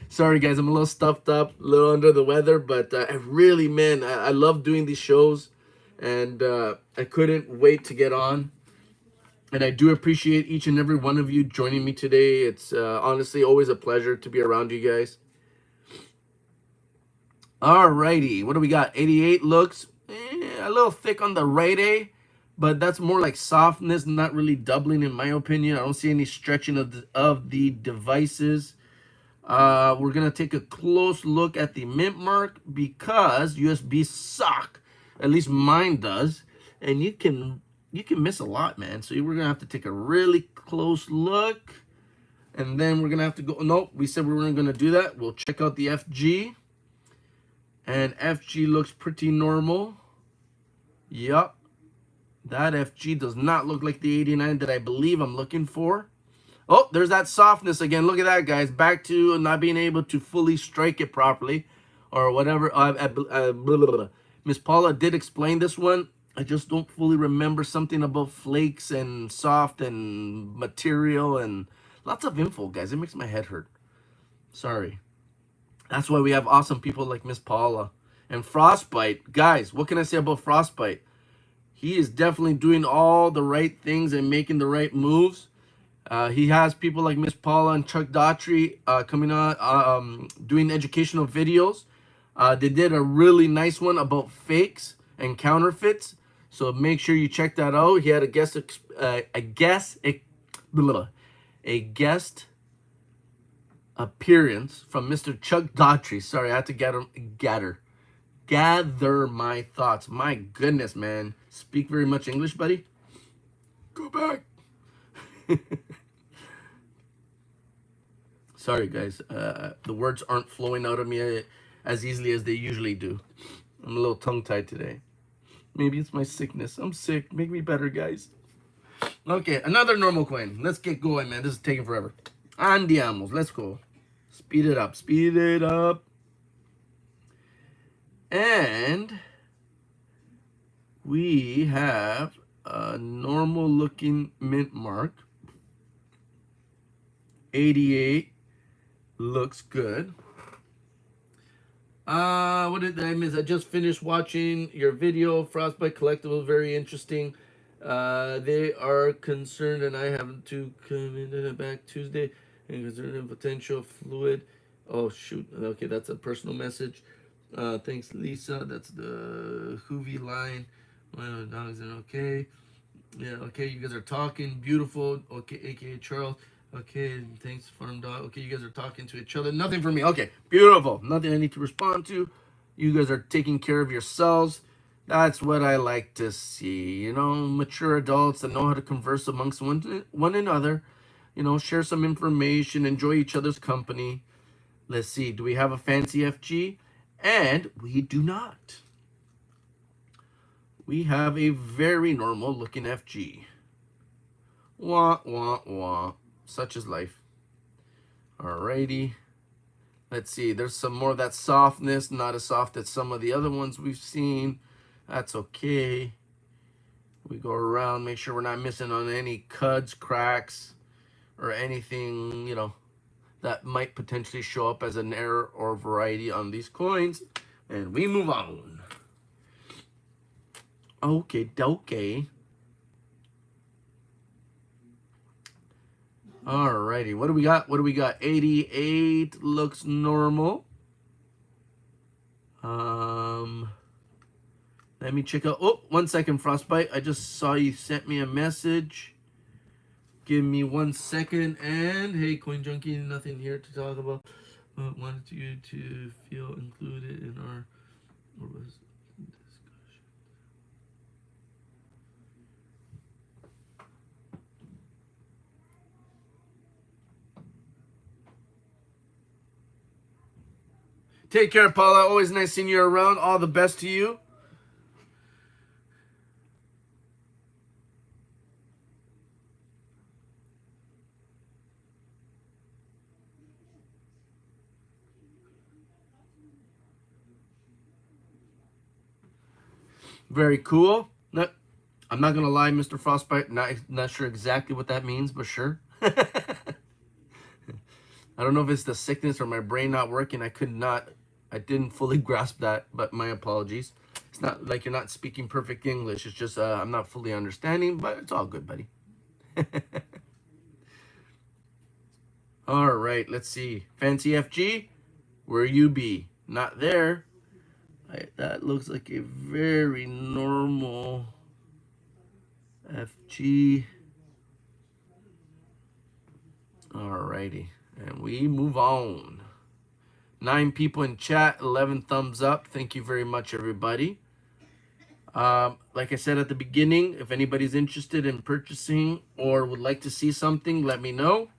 Sorry, guys, I'm a little stuffed up, a little under the weather, but I really, man, I love doing these shows, and I couldn't wait to get on. And I do appreciate each and every one of you joining me today. It's honestly always a pleasure to be around you guys. Alrighty, what do we got? 88 looks a little thick on the right A, but that's more like softness, not really doubling in my opinion. I don't see any stretching of the devices. We're gonna take a close look at the mint mark because USB suck. At least mine does, and you can miss a lot, man. So we're gonna have to take a really close look, and then we're gonna have to go. Nope, we said we weren't gonna do that. We'll check out the FG. And FG looks pretty normal. Yup. That FG does not look like the 89 that I believe I'm looking for. Oh, there's that softness again. Look at that, guys. Back to not being able to fully strike it properly or whatever. Miss Paula did explain this one. I just don't fully remember something about flakes and soft and material and lots of info, guys. It makes my head hurt. Sorry. That's why we have awesome people like Miss Paula. And Frostbite. Guys, what can I say about Frostbite? He is definitely doing all the right things and making the right moves. He has people like Miss Paula and Chuck Daughtry coming on, doing educational videos. They did a really nice one about fakes and counterfeits. So make sure you check that out. He had a guest appearance from Mr. Chuck Daughtry. Sorry, I had to gather my thoughts. My goodness, man. Speak very much English, buddy. Go back. Sorry, guys. The words aren't flowing out of me as easily as they usually do. I'm a little tongue-tied today. Maybe it's my sickness. I'm sick. Make me better, guys. Okay, another normal coin. Let's get going, man. This is taking forever. Andiamos. Let's go. Speed it up. Speed it up. And we have a normal looking mint mark. 88 looks good. What did I miss? I just finished watching your video, Frostbite Collectible, very interesting. They are concerned, and I have to come in back Tuesday, and concerned in potential fluid. Oh shoot! Okay, that's a personal message. Thanks, Lisa. That's the Hoovy line. My dogs are okay. Yeah, okay, you guys are talking. Beautiful. Okay, aka Charles. Okay, thanks, Farm Dog. Okay, you guys are talking to each other. Nothing for me. Okay, beautiful. Nothing I need to respond to. You guys are taking care of yourselves. That's what I like to see. You know, mature adults that know how to converse amongst one another. You know, share some information, enjoy each other's company. Let's see. Do we have a fancy FG? And we do not. We have a very normal looking FG. Wah, wah, wah. Such is life. Alrighty. Let's see. There's some more of that softness. Not as soft as some of the other ones we've seen. That's okay. We go around, make sure we're not missing on any cuds, cracks, or anything, you know, that might potentially show up as an error or variety on these coins. And we move on. Okay, dokey. Alrighty, what do we got? What do we got? 88 looks normal. Let me check out. Oh, 1 second, Frostbite. I just saw you sent me a message. Give me 1 second. And hey, Coinjunky, nothing here to talk about. Wanted you to feel included in our discussion. Take care, Paula. Always nice seeing you around. All the best to you. Very cool. No, I'm not gonna lie, Mr. Frostbite. Not sure exactly what that means, but sure. I don't know if it's the sickness or my brain not working. I didn't fully grasp that, but my apologies. It's not like you're not speaking perfect English. It's just I'm not fully understanding, but it's all good, buddy. All right, let's see. Fancy FG, where you be? Not there. That looks like a very normal FG. Alrighty, and we move on. 9 people in chat, 11 thumbs up. Thank you very much, everybody. Like I said at the beginning, if anybody's interested in purchasing or would like to see something, let me know.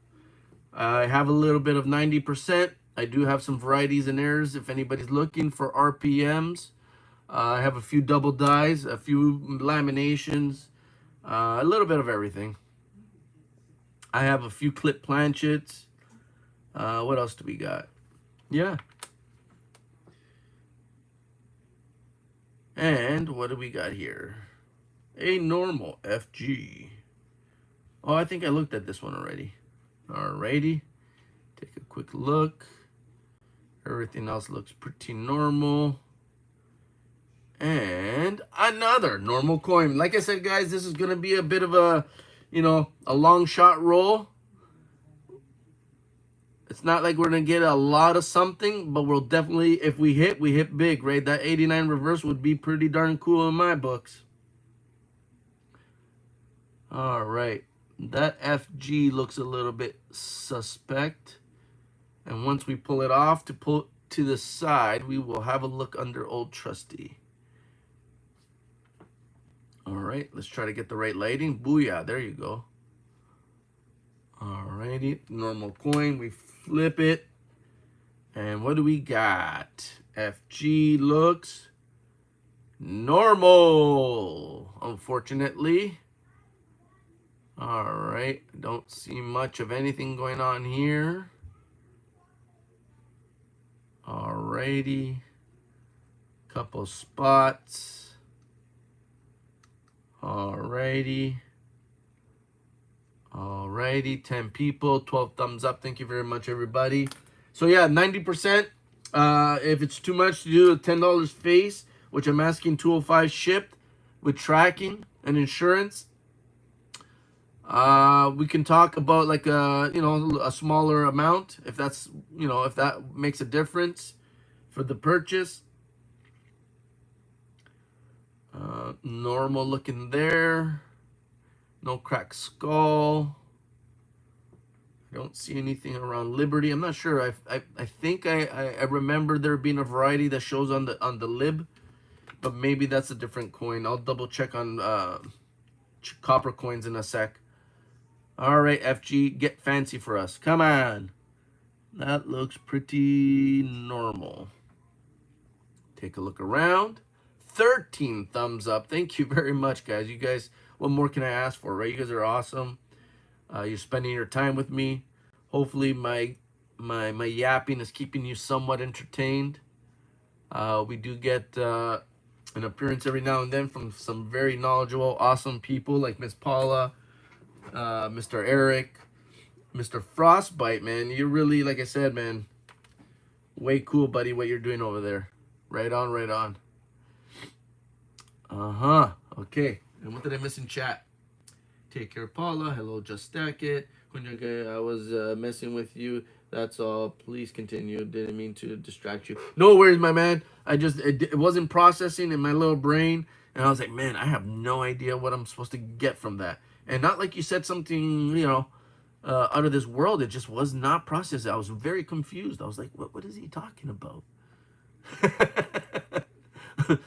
I have a little bit of 90%. I do have some varieties and errors if anybody's looking for RPMs. I have a few double dyes, a few laminations, a little bit of everything. I have a few clip planchets. What else do we got? Yeah. And what do we got here? A normal FG. Oh, I think I looked at this one already. Alrighty. Take a quick look. Everything else looks pretty normal. And another normal coin. Like I said, guys, this is going to be a bit of a, you know, a long shot roll. It's not like we're going to get a lot of something, but we'll definitely, if we hit big, right? That 89 reverse would be pretty darn cool in my books. All right. That FG looks a little bit suspect. And once we pull it off to pull to the side, we will have a look under Old Trusty. All right, let's try to get the right lighting. Booyah, there you go. All righty, normal coin. We flip it. And what do we got? FG looks normal, unfortunately. All right, don't see much of anything going on here. All righty, couple spots. All righty. Alrighty, 10 people, 12 thumbs up. Thank you very much, everybody. So yeah, 90%. If it's too much to do a $10 face, which I'm asking 205 shipped with tracking and insurance, we can talk about like a smaller amount if that's if that makes a difference for the purchase. Normal looking there. No cracked skull. I don't see anything around Liberty. I'm not sure. I think I remember there being a variety that shows on the lib, but maybe that's a different coin. I'll double check on copper coins in a sec. All right, FG, get fancy for us. Come on. That looks pretty normal. Take a look around. 13 thumbs up. Thank you very much, guys. You guys, what more can I ask for, right? You guys are awesome. You're spending your time with me. Hopefully my yapping is keeping you somewhat entertained. We do get an appearance every now and then from some very knowledgeable, awesome people like Miss Paula, Mr. Eric, Mr. Frostbite, man. You're really, like I said, man, way cool, buddy, what you're doing over there. Right on, right on. Okay. And what did I miss in chat? Take care, Paula. Hello, Just Stack It. Coinjunky, I was messing with you. That's all. Please continue. Didn't mean to distract you. No worries, my man. It wasn't processing in my little brain. And I was like, man, I have no idea what I'm supposed to get from that. And not like you said something, you know, out of this world. It just was not processed. I was very confused. I was like, what is he talking about?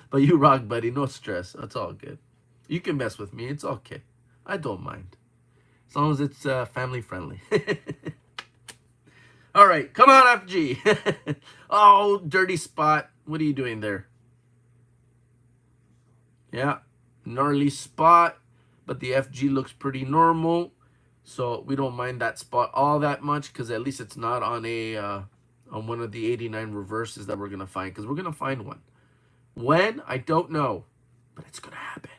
But you rock, buddy. No stress. That's all good. You can mess with me. It's okay. I don't mind. As long as it's family friendly. All right. Come on, FG. Oh, dirty spot. What are you doing there? Yeah. Gnarly spot. But the FG looks pretty normal. So we don't mind that spot all that much. Because at least it's not on a on one of the 89 reverses that we're going to find. Because we're going to find one. When? I don't know. But it's going to happen.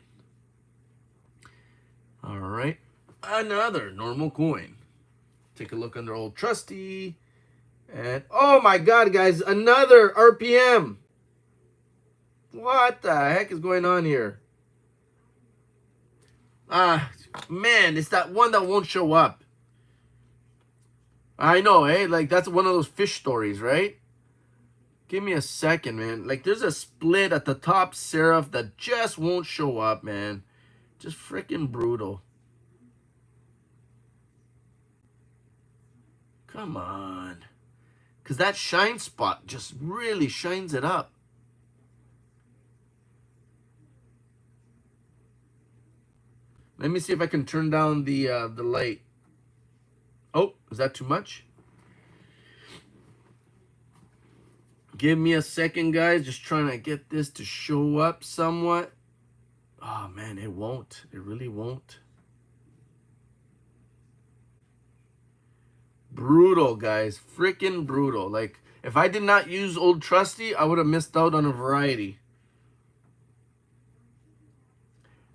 All right. Another normal coin. Take a look under Old Trusty. And, oh my God, guys. Another RPM. What the heck is going on here? Man, it's that one that won't show up. I know, eh? Like, that's one of those fish stories, right? Give me a second, man. Like, there's a split at the top serif that just won't show up, man. Just freaking brutal. Come on. Because that shine spot just really shines it up. Let me see if I can turn down the light. Oh, is that too much? Give me a second, guys. Just trying to get this to show up somewhat. Oh, man, it won't. It really won't. Brutal, guys. Freaking brutal. Like, if I did not use Old Trusty, I would have missed out on a variety.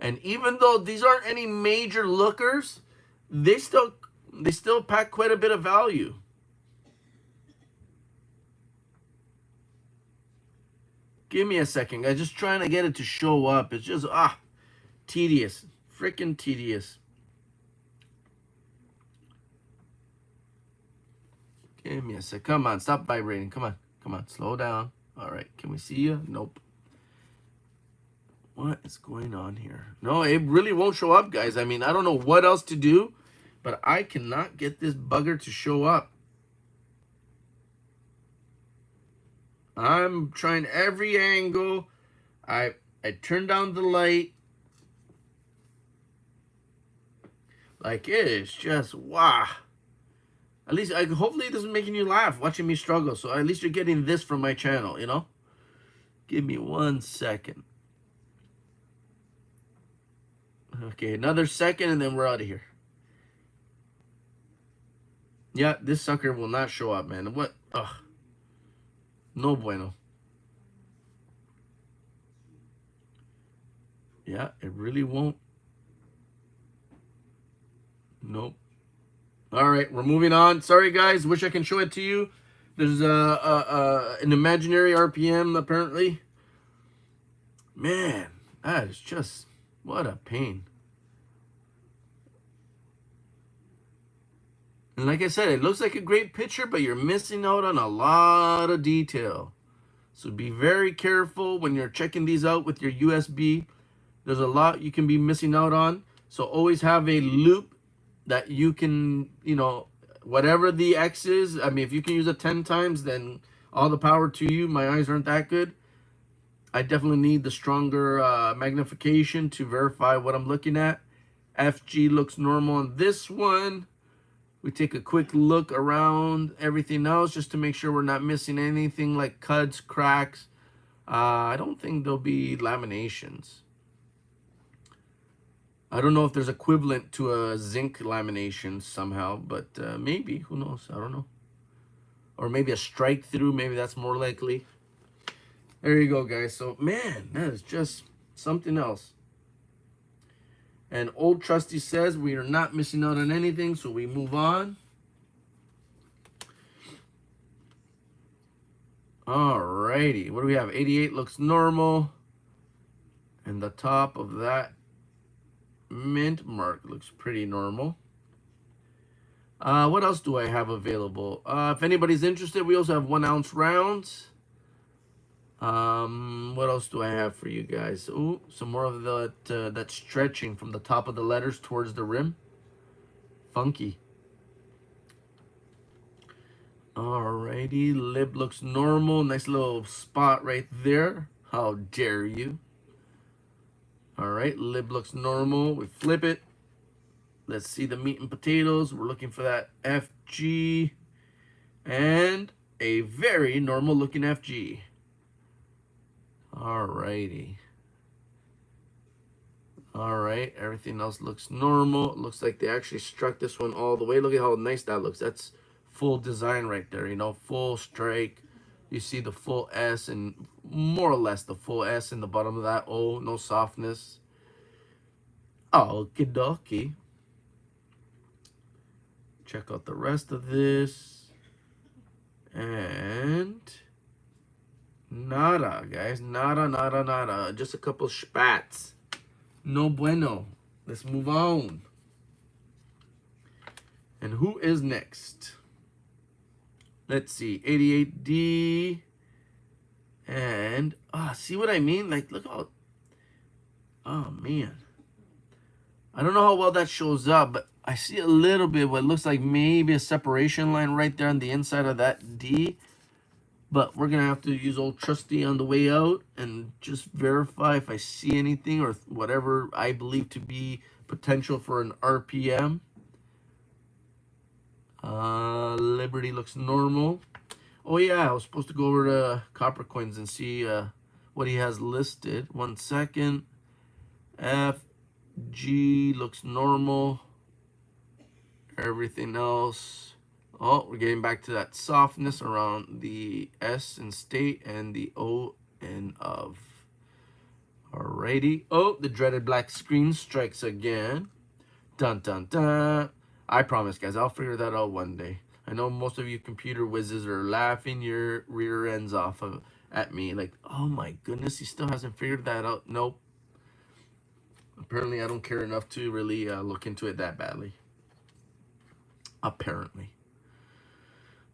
And even though these aren't any major lookers, they still pack quite a bit of value. Give me a second, guys. Just trying to get it to show up. It's just, tedious. Freaking tedious. Give me a sec. Come on, stop vibrating. Come on. Come on, slow down. All right, can we see you? Nope. What is going on here? No, it really won't show up, guys. I mean, I don't know what else to do, but I cannot get this bugger to show up. I'm trying every angle. I turned down the light. Like, it is just, wow. At least, hopefully this is making you laugh, watching me struggle. So at least you're getting this from my channel, you know? Give me 1 second. Okay, another second and then we're out of here. Yeah, this sucker will not show up, man. What? Ugh. No bueno. Yeah, it really won't. Nope. All right, we're moving on. Sorry, guys. Wish I can show it to you. There's an imaginary RPM, apparently. Man, that is just... what a pain. And like I said, it looks like a great picture, but you're missing out on a lot of detail. So be very careful when you're checking these out with your USB. There's a lot you can be missing out on. So always have a loop that you can, you know, whatever the X is. I mean, if you can use it 10 times, then all the power to you. My eyes aren't that good. I definitely need the stronger magnification to verify what I'm looking at. FG looks normal on this one. We take a quick look around everything else just to make sure we're not missing anything like cuts, cracks. I don't think there'll be laminations. I don't know if there's equivalent to a zinc lamination somehow, but maybe. Who knows? I don't know. Or maybe a strike through. Maybe that's more likely. There you go, guys. So, man, that is just something else. And Old Trusty says we are not missing out on anything, so we move on. Alrighty. What do we have? 88 looks normal. And the top of that mint mark looks pretty normal. What else do I have available? If anybody's interested, we also have 1 ounce rounds. What else do I have for you guys? Ooh, some more of that stretching from the top of the letters towards the rim. Funky. Alrighty, lip looks normal. Nice little spot right there. How dare you? Alright, lip looks normal. We flip it. Let's see the meat and potatoes. We're looking for that FG. And a very normal looking FG. Alrighty. Alright, everything else looks normal. It looks like they actually struck this one all the way. Look at how nice that looks. That's full design right there, you know, full strike. You see the full S and more or less the full S in the bottom of that O, no softness. Okie dokie. Check out the rest of this. And nada, guys. Nada, nada, nada. Just a couple spats. No bueno. Let's move on. And who is next? Let's see. 88D. And, see what I mean? Like, look how, oh, man. I don't know how well that shows up, but I see a little bit what looks like maybe a separation line right there on the inside of that D. But we're going to have to use Old Trusty on the way out and just verify if I see anything or whatever I believe to be potential for an RPM. Liberty looks normal. Oh, yeah, I was supposed to go over to Copper Coins and see what he has listed. 1 second. FG looks normal. Everything else. Oh, we're getting back to that softness around the S in state and the O in of. Alrighty. Oh, the dreaded black screen strikes again. Dun, dun, dun. I promise, guys, I'll figure that out one day. I know most of you computer whizzes are laughing your rear ends off at me. Like, oh my goodness, he still hasn't figured that out. Nope. Apparently, I don't care enough to really look into it that badly. Apparently.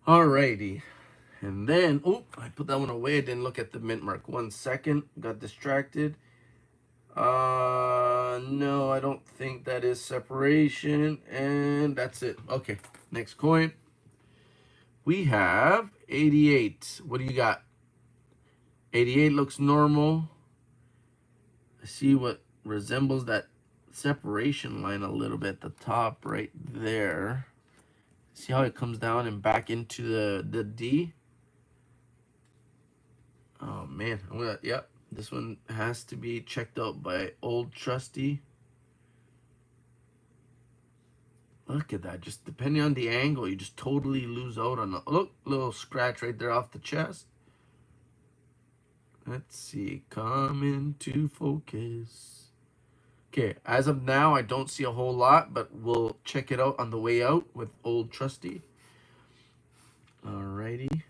Alrighty. And then, oh, I put that one away. I didn't look at the mint mark. 1 second. Got distracted. No, I don't think that is separation. And that's it. Okay, next coin. We have 88. What do you got? 88 looks normal. I see what resembles that separation line a little bit at the top right there. See how it comes down and back into the D? Oh, man. Yep. This one has to be checked out by Old Trusty. Look at that. Just depending on the angle, you just totally lose out on the... Look, little scratch right there off the chest. Let's see. Come into focus. Okay, as of now, I don't see a whole lot, but we'll check it out on the way out with Old Trusty. Alrighty.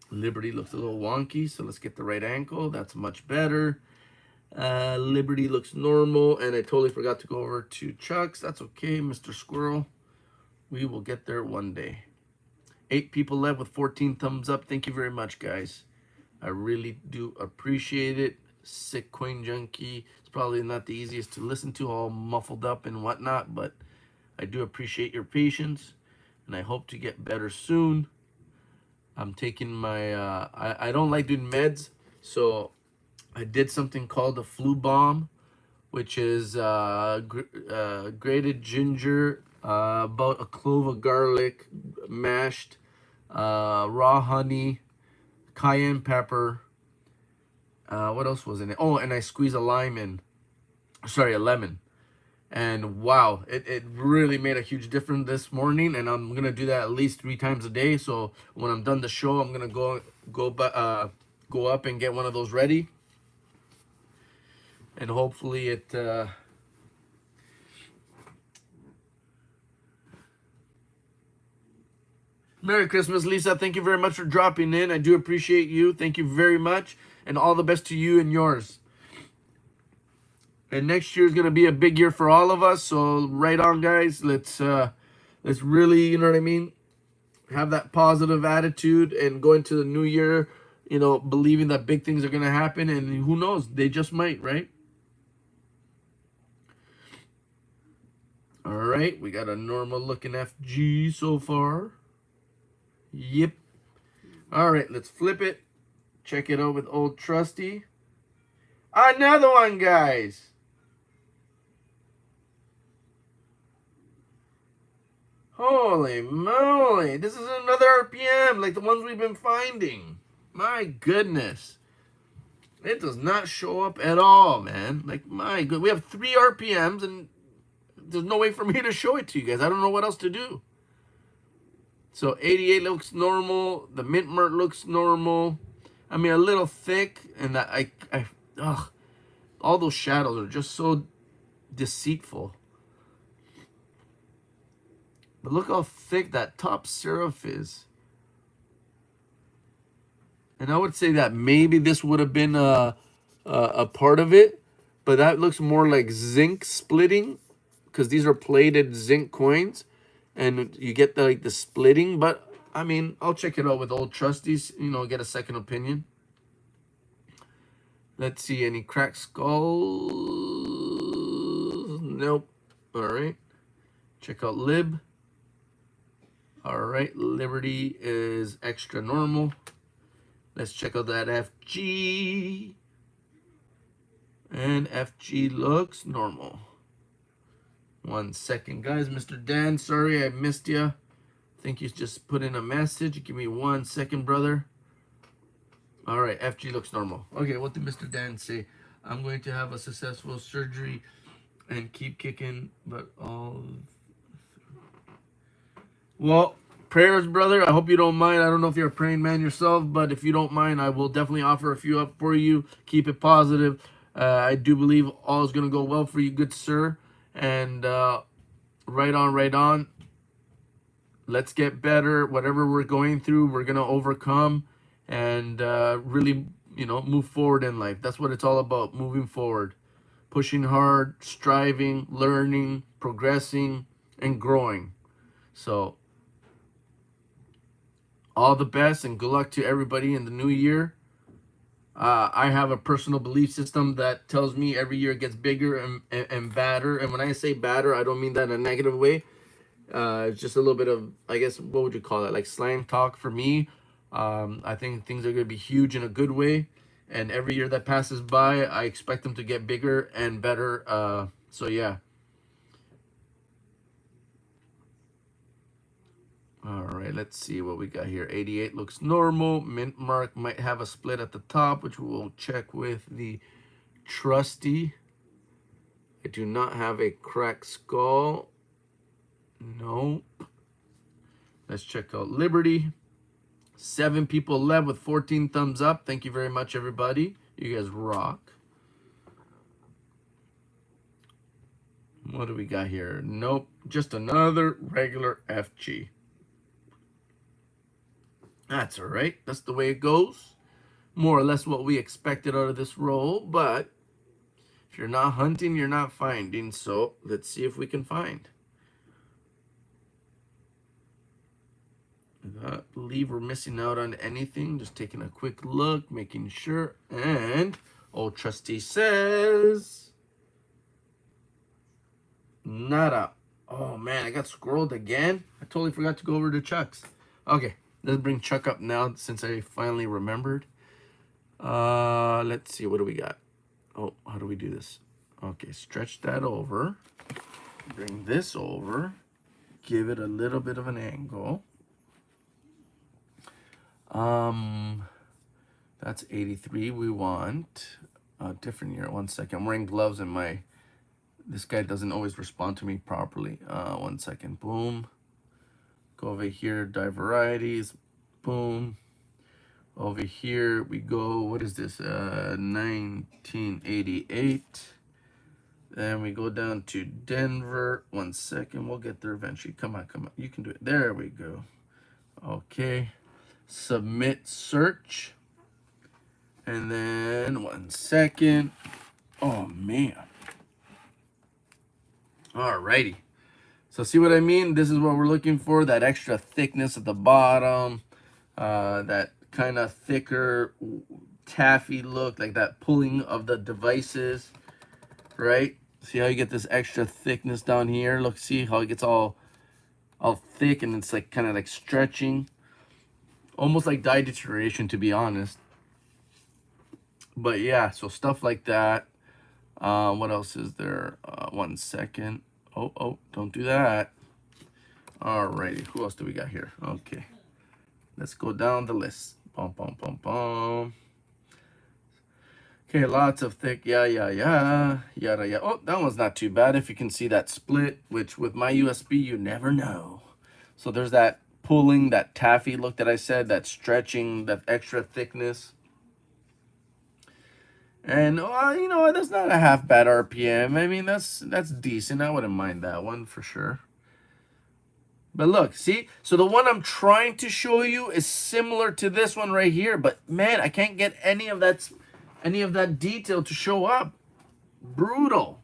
Liberty looks a little wonky, so let's get the right ankle. That's much better. Liberty looks normal, and I totally forgot to go over to Chuck's. That's okay, Mr. Squirrel. We will get there one day. 8 people left with 14 thumbs up. Thank you very much, guys. I really do appreciate it. sick Coinjunky. It's probably not the easiest to listen to, all muffled up and whatnot, but I do appreciate your patience, and I hope to get better soon. I'm taking my, I don't like doing meds, so I did something called a flu bomb, which is grated ginger, about a clove of garlic, mashed, raw honey, cayenne pepper. What else was in it? Oh, and I squeezed a lime in. Sorry, a lemon. And wow, it really made a huge difference this morning. And I'm gonna do that at least 3 times a day. So when I'm done the show, I'm gonna go up and get one of those ready. And hopefully it Merry Christmas, Lisa. Thank you very much for dropping in. I do appreciate you. Thank you very much. And all the best to you and yours. And next year is going to be a big year for all of us. So right on, guys. Let's really, you know what I mean, have that positive attitude and go into the new year, you know, believing that big things are going to happen. And who knows? They just might, right? All right. We got a normal looking FG so far. Yep. All right, let's flip it. Check it out with old trusty. Another one, guys. Holy moly. This is another RPM like the ones we've been finding. My goodness. It does not show up at all, man. Like, my good. We have 3 RPMs and there's no way for me to show it to you guys. I don't know what else to do. So 88 looks normal. The mint mart looks normal. I mean, a little thick, and ugh, all those shadows are just so deceitful. But look how thick that top serif is. And I would say that maybe this would have been a part of it, but that looks more like zinc splitting, because these are plated zinc coins, and you get the splitting. But I mean, I'll check it out with old trustees, you know, get a second opinion. Let's see, any cracked skulls? Nope. All right. Check out lib. All right, Liberty is extra normal. Let's check out that FG. And FG looks normal. 1 second, guys. Mr. Dan, sorry I missed you. I think you just put in a message. Give me 1 second, brother. All right, FG looks normal. Okay, what did Mr. Dan say? I'm going to have a successful surgery and keep kicking, but all... Well, prayers, brother. I hope you don't mind. I don't know if you're a praying man yourself, but if you don't mind, I will definitely offer a few up for you. Keep it positive. I do believe all is going to go well for you, good sir. And right on, right on. Let's get better. Whatever we're going through, we're going to overcome and really, you know, move forward in life. That's what it's all about, moving forward. Pushing hard, striving, learning, progressing, and growing. So, all the best and good luck to everybody in the new year. I have a personal belief system that tells me every year it gets bigger and badder. And when I say badder, I don't mean that in a negative way. It's just a little bit of, I guess, what would you call it? Like slang talk for me. I think things are going to be huge in a good way. And every year that passes by, I expect them to get bigger and better. So, yeah. All right, let's see what we got here. 88 looks normal. Mint mark might have a split at the top, which we'll check with the trusty. I do not have a cracked skull. Nope. Let's check out Liberty. 7 people left with 14 thumbs up. Thank you very much, everybody. You guys rock. What do we got here? Nope. Just another regular FG. That's all right. That's the way it goes. More or less what we expected out of this roll. But if you're not hunting, you're not finding. So let's see if we can find. I don't believe we're missing out on anything. Just taking a quick look, making sure. And, Old trustee says nada. Oh man, I got scrolled again. I totally forgot to go over to Chuck's. Okay, let's bring Chuck up now since I finally remembered. Let's see, what do we got? Oh, how do we do this? Okay, stretch that over. Bring this over. Give it a little bit of an angle. That's 83. We want a different year. 1 second. I'm wearing gloves and this guy doesn't always respond to me properly. 1 second. Boom. Go over here, dye varieties. Boom. Over here we go. What is this? 1988. Then we go down to Denver. 1 second. We'll get there eventually. Come on, come on. You can do it. There we go. Okay. Submit search. And then 1 second. Oh, man. Alrighty. So see what I mean? This is what we're looking for. That extra thickness at the bottom. That kind of thicker taffy look. Like that pulling of the devices. Right? See how you get this extra thickness down here? Look, see how it gets all thick and it's like kind of like stretching. Almost like dye deterioration, to be honest. But yeah, so stuff like that. What else is there? 1 second. Oh, don't do that. Alrighty, who else do we got here? Okay, let's go down the list. Boom, boom, boom, boom. Okay, lots of thick, yada. Oh, that one's not too bad. If you can see that split, which with my USB, you never know. So there's that pulling, that taffy look that I said, that stretching, that extra thickness. And you know, that's not a half bad RPM. I mean, that's decent. I wouldn't mind that one for sure. But look, see? So the one I'm trying to show you is similar to this one right here. But man, I can't get any of that detail to show up. Brutal.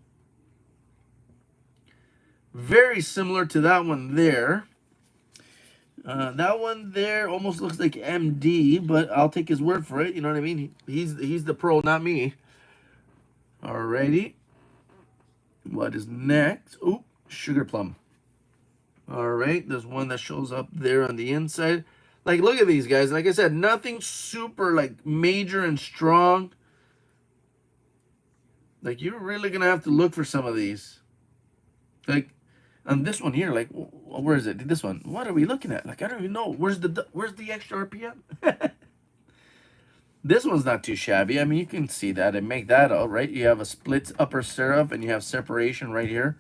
Very similar to that one there. That one there almost looks like MD, but I'll take his word for it. You know what I mean? He's the pro, not me. Alrighty. What is next? Oop, sugar plum. Alright, there's one that shows up there on the inside. Like, look at these guys. Like I said, nothing super, like, major and strong. Like, you're really going to have to look for some of these. Like, on this one here, like, where is it? This one. What are we looking at? Like, I don't even know. Where's the extra RPM? This one's not too shabby. I mean, you can see that and make that out, right? You have a split upper syrup and you have separation right here.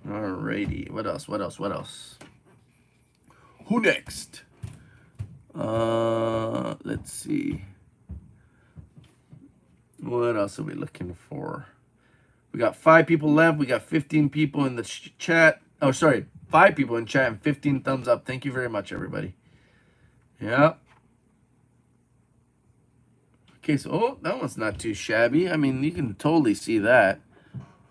Alrighty. What else? Who next? Let's see. What else are we looking for? We got 5 people left. We got 15 people in the chat. Oh, sorry. 5 people in chat and 15 thumbs up. Thank you very much, everybody. Yeah. Okay, so, that one's not too shabby. I mean, you can totally see that.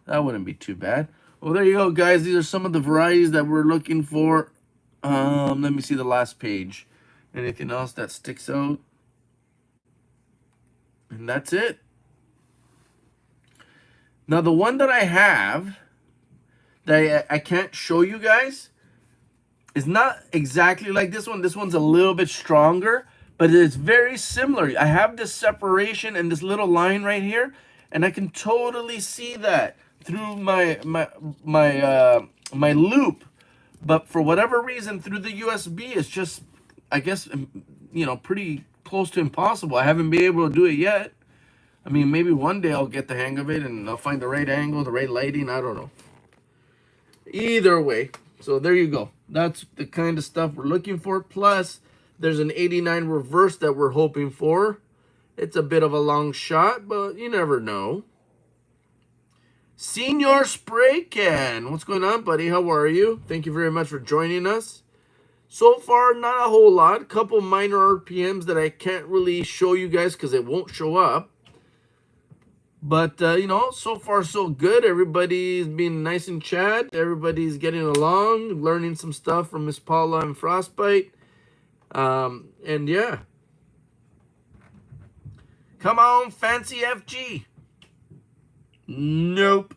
That wouldn't be too bad. Well, there you go, guys. These are some of the varieties that we're looking for. Let me see the last page. Anything else that sticks out? And that's it. Now, the one that I have that I can't show you guys is not exactly like this one. This one's a little bit stronger, but it's very similar. I have this separation and this little line right here, and I can totally see that through my loop. But for whatever reason, through the USB, it's just, I guess, you know, pretty close to impossible. I haven't been able to do it yet. I mean, maybe one day I'll get the hang of it and I'll find the right angle, the right lighting. I don't know. Either way, so there you go. That's the kind of stuff we're looking for. Plus, there's an 89 reverse that we're hoping for. It's a bit of a long shot, but you never know. Senior Spray Can. What's going on, buddy? How are you? Thank you very much for joining us. So far, not a whole lot. Couple minor RPMs that I can't really show you guys because it won't show up. But, you know, so far so good. Everybody's being nice in chat. Everybody's getting along, learning some stuff from Miss Paula and Frostbite. And, yeah. Come on, fancy FG. Nope.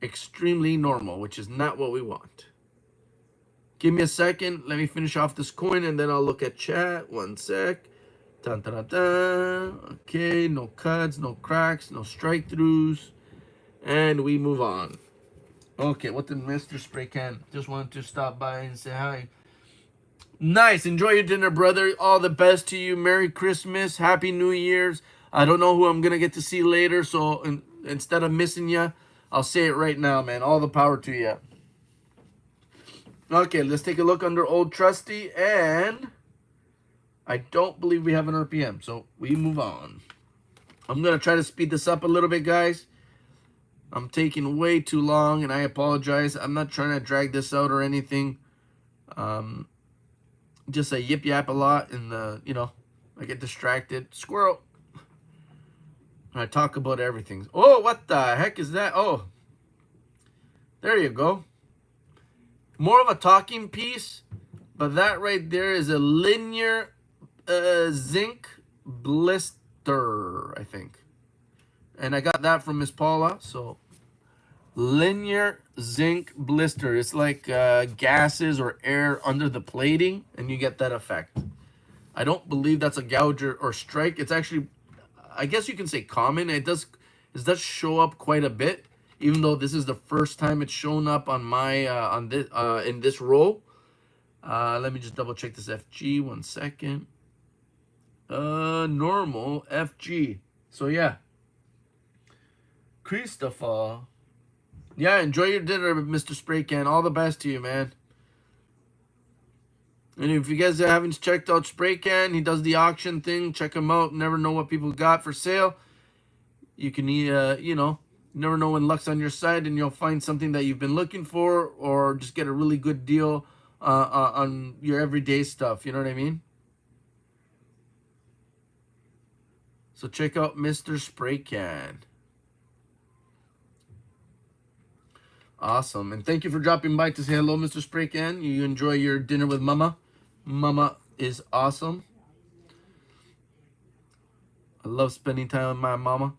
Extremely normal, which is not what we want. Give me a second. Let me finish off this coin, and then I'll look at chat. One sec. Dun, dun, dun, dun. Okay, no cuts, no cracks, no strike throughs. And we move on. Okay, what did Mr. Spray Can? Just wanted to stop by and say hi. Nice. Enjoy your dinner, brother. All the best to you. Merry Christmas. Happy New Year's. I don't know who I'm going to get to see later, so instead of missing you, I'll say it right now, man. All the power to you. Okay, let's take a look under Old Trusty, and I don't believe we have an RPM, so we move on. I'm going to try to speed this up a little bit, guys. I'm taking way too long, and I apologize. I'm not trying to drag this out or anything. Just a yip yap a lot, and you know, I get distracted. Squirrel. I talk about everything. Oh, what the heck is that? Oh, there you go. More of a talking piece, but that right there is a linear zinc blister, I think. And I got that from Miss Paula. So linear zinc blister. It's like gases or air under the plating, and you get that effect. I don't believe that's a gouge or strike. It's actually, I guess you can say common. It does show up quite a bit, even though this is the first time it's shown up on my in this roll. Let me just double check this FG. 1 second. Normal FG. So yeah, Christopher. Yeah, enjoy your dinner, Mr. Spray Can. All the best to you, man. And if you guys haven't checked out Spray Can, he does the auction thing. Check him out. Never know what people got for sale. You can, you know, never know when luck's on your side, and you'll find something that you've been looking for, or just get a really good deal on your everyday stuff. You know what I mean? So check out Mr. Spray Can. Awesome. And thank you for dropping by to say hello, Mr. Spray Can. You enjoy your dinner with Mama. Mama is awesome. I love spending time with my mama.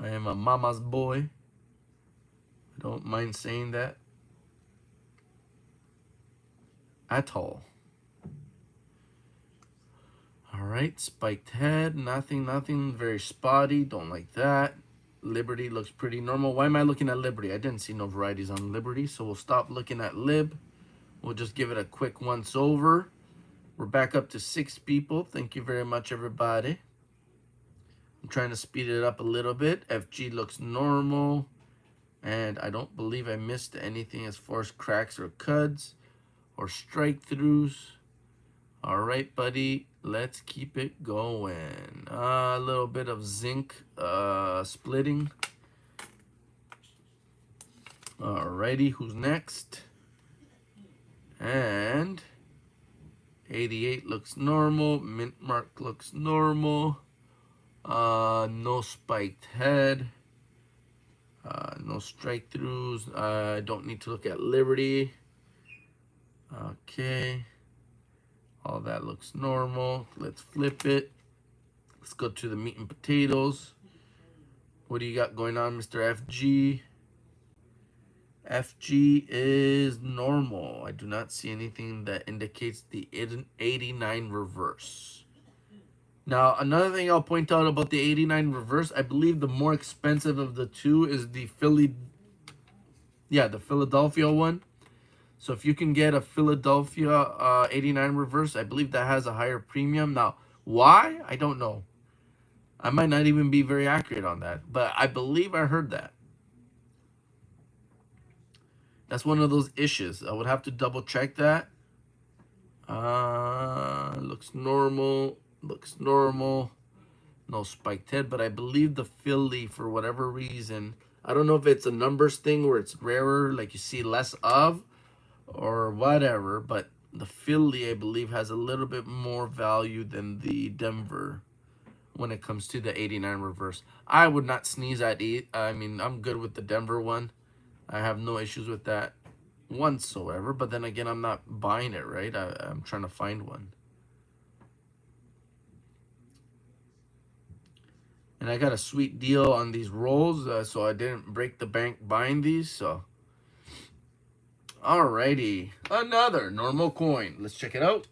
I am a mama's boy. I don't mind saying that at all. All right, spiked head, nothing, very spotty, don't like that. Liberty looks pretty normal. Why am I looking at Liberty? I didn't see no varieties on Liberty, so we'll stop looking at Lib. We'll just give it a quick once over. We're back up to 6 people. Thank you very much, everybody. I'm trying to speed it up a little bit. FG looks normal. And I don't believe I missed anything as far as cracks or cuts or strike throughs. All right, buddy. Let's keep it going. A little bit of zinc splitting. Alrighty, who's next? And 88 looks normal. Mint mark looks normal. No spiked head. No strike throughs. I don't need to look at Liberty. Okay. All that looks normal. Let's flip it. Let's go to the meat and potatoes. What do you got going on, Mr. FG? FG is normal. I do not see anything that indicates the 89 reverse. Now, another thing I'll point out about the 89 reverse, I believe the more expensive of the two is the the Philadelphia one. So if you can get a Philadelphia 89 reverse, I believe that has a higher premium. Now, why? I don't know. I might not even be very accurate on that, but I believe I heard that. That's one of those issues. I would have to double check that. Looks normal. Looks normal. No spiked head, but I believe the Philly, for whatever reason, I don't know if it's a numbers thing where it's rarer, like you see less of, or whatever, but the Philly, I believe, has a little bit more value than the Denver when it comes to the 89 reverse. I would not sneeze at it. I mean, I'm good with the Denver one. I have no issues with that whatsoever, but then again, I'm not buying it, right? I'm trying to find one. And I got a sweet deal on these rolls, so I didn't break the bank buying these. So, alrighty, another normal coin. Let's check it out.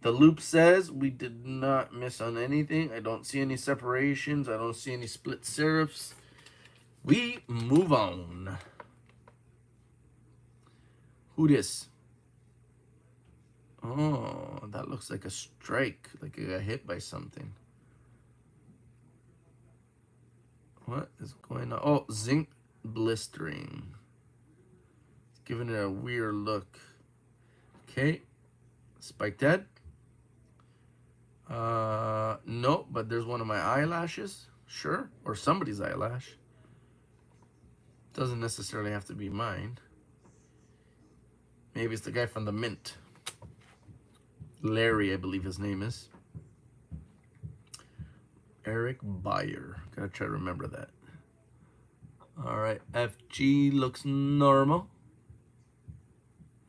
The loop says we did not miss on anything. I don't see any separations. I don't see any split serifs. We move on. Who this? Oh, that looks like a strike, like it got hit by something. What is going on? Oh, zinc blistering. It's giving it a weird look. Okay, spiked head. No, but there's one of my eyelashes. Sure, or somebody's eyelash. Doesn't necessarily have to be mine. Maybe it's the guy from the Mint. Larry, I believe his name is. Eric Bayer. Gotta try to remember that. Alright, FG looks normal.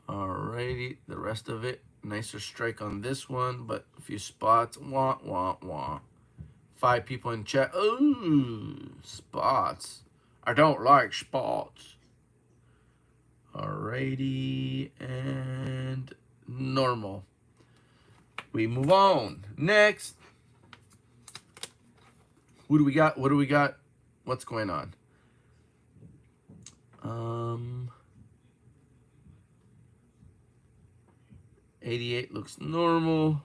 Alrighty, the rest of it. Nicer strike on this one, but a few spots. Wah, wah, wah. 5 people in chat. Ooh, spots. I don't like spots. Alrighty, and normal. We move on. Next. Who do we got? What do we got? What's going on? 88 looks normal.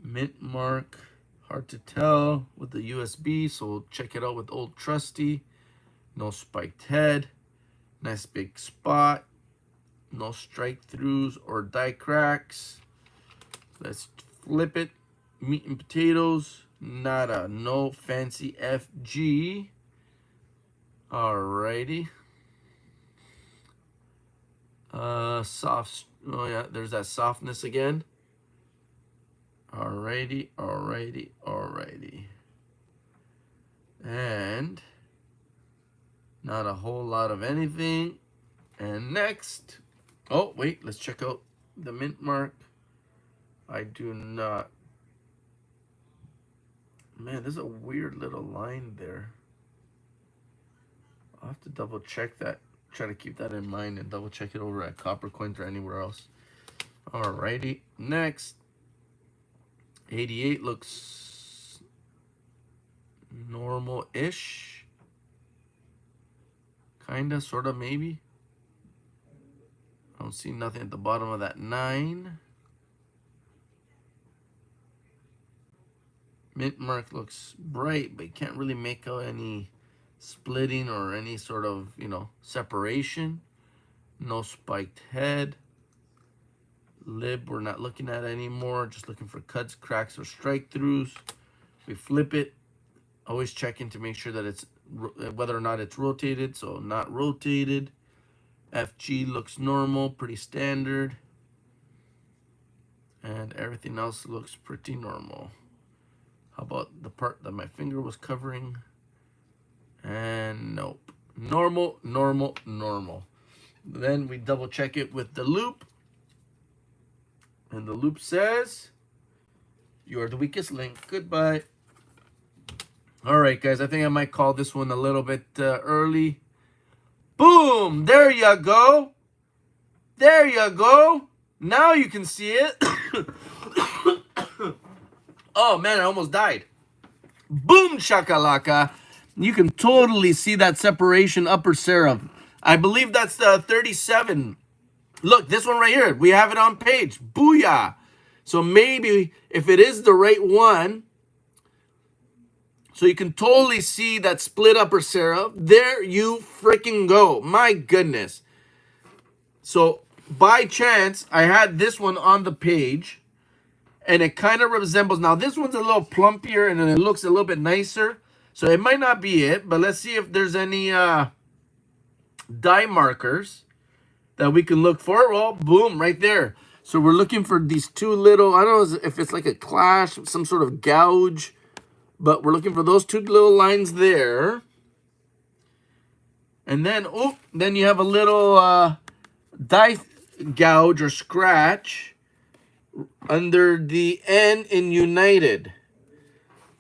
Mint mark. Hard to tell with the USB, so we'll check it out with Old Trusty. No spiked head. Nice big spot. No strike throughs or die cracks. Let's flip it. Meat and potatoes. Nada. No fancy FG. Alrighty. Soft. Oh yeah, there's that softness again. Alrighty, alrighty, alrighty. And not a whole lot of anything. And next. Oh, wait, let's check out the mint mark. I do not. Man, there's a weird little line there. I'll have to double check that. Try to keep that in mind and double check it over at Copper Coins or anywhere else. Alrighty, next. 88 looks normal-ish. Kinda, sorta, maybe. I don't see nothing at the bottom of that 9. Mint mark looks bright, but you can't really make out any splitting or any sort of, separation. No spiked head. Lib we're not looking at anymore, just looking for cuts, cracks, or strike throughs. We flip it, always checking to make sure that it's whether or not it's rotated. So not rotated. FG looks normal, pretty standard, and everything else looks pretty normal. How about the part that my finger was covering? And nope. Normal, normal, normal. Then we double check it with the loop. And the loop says, you are the weakest link. Goodbye. All right, guys. I think I might call this one a little bit early. Boom. There you go. There you go. Now you can see it. Oh, man, I almost died. Boom, shakalaka. You can totally see that separation upper serif. I believe that's the 37. Look, this one right here. We have it on page. Booyah. So maybe if it is the right one, so you can totally see that split upper serif. There you freaking go. My goodness. So by chance, I had this one on the page. And it kind of resembles. Now, this one's a little plumpier and then it looks a little bit nicer. So it might not be it. But let's see if there's any die markers that we can look for. Well, boom, right there. So we're looking for these two little, I don't know if it's like a clash, some sort of gouge, but we're looking for those two little lines there. And then, oh, then you have a little die gouge or scratch under the N in United.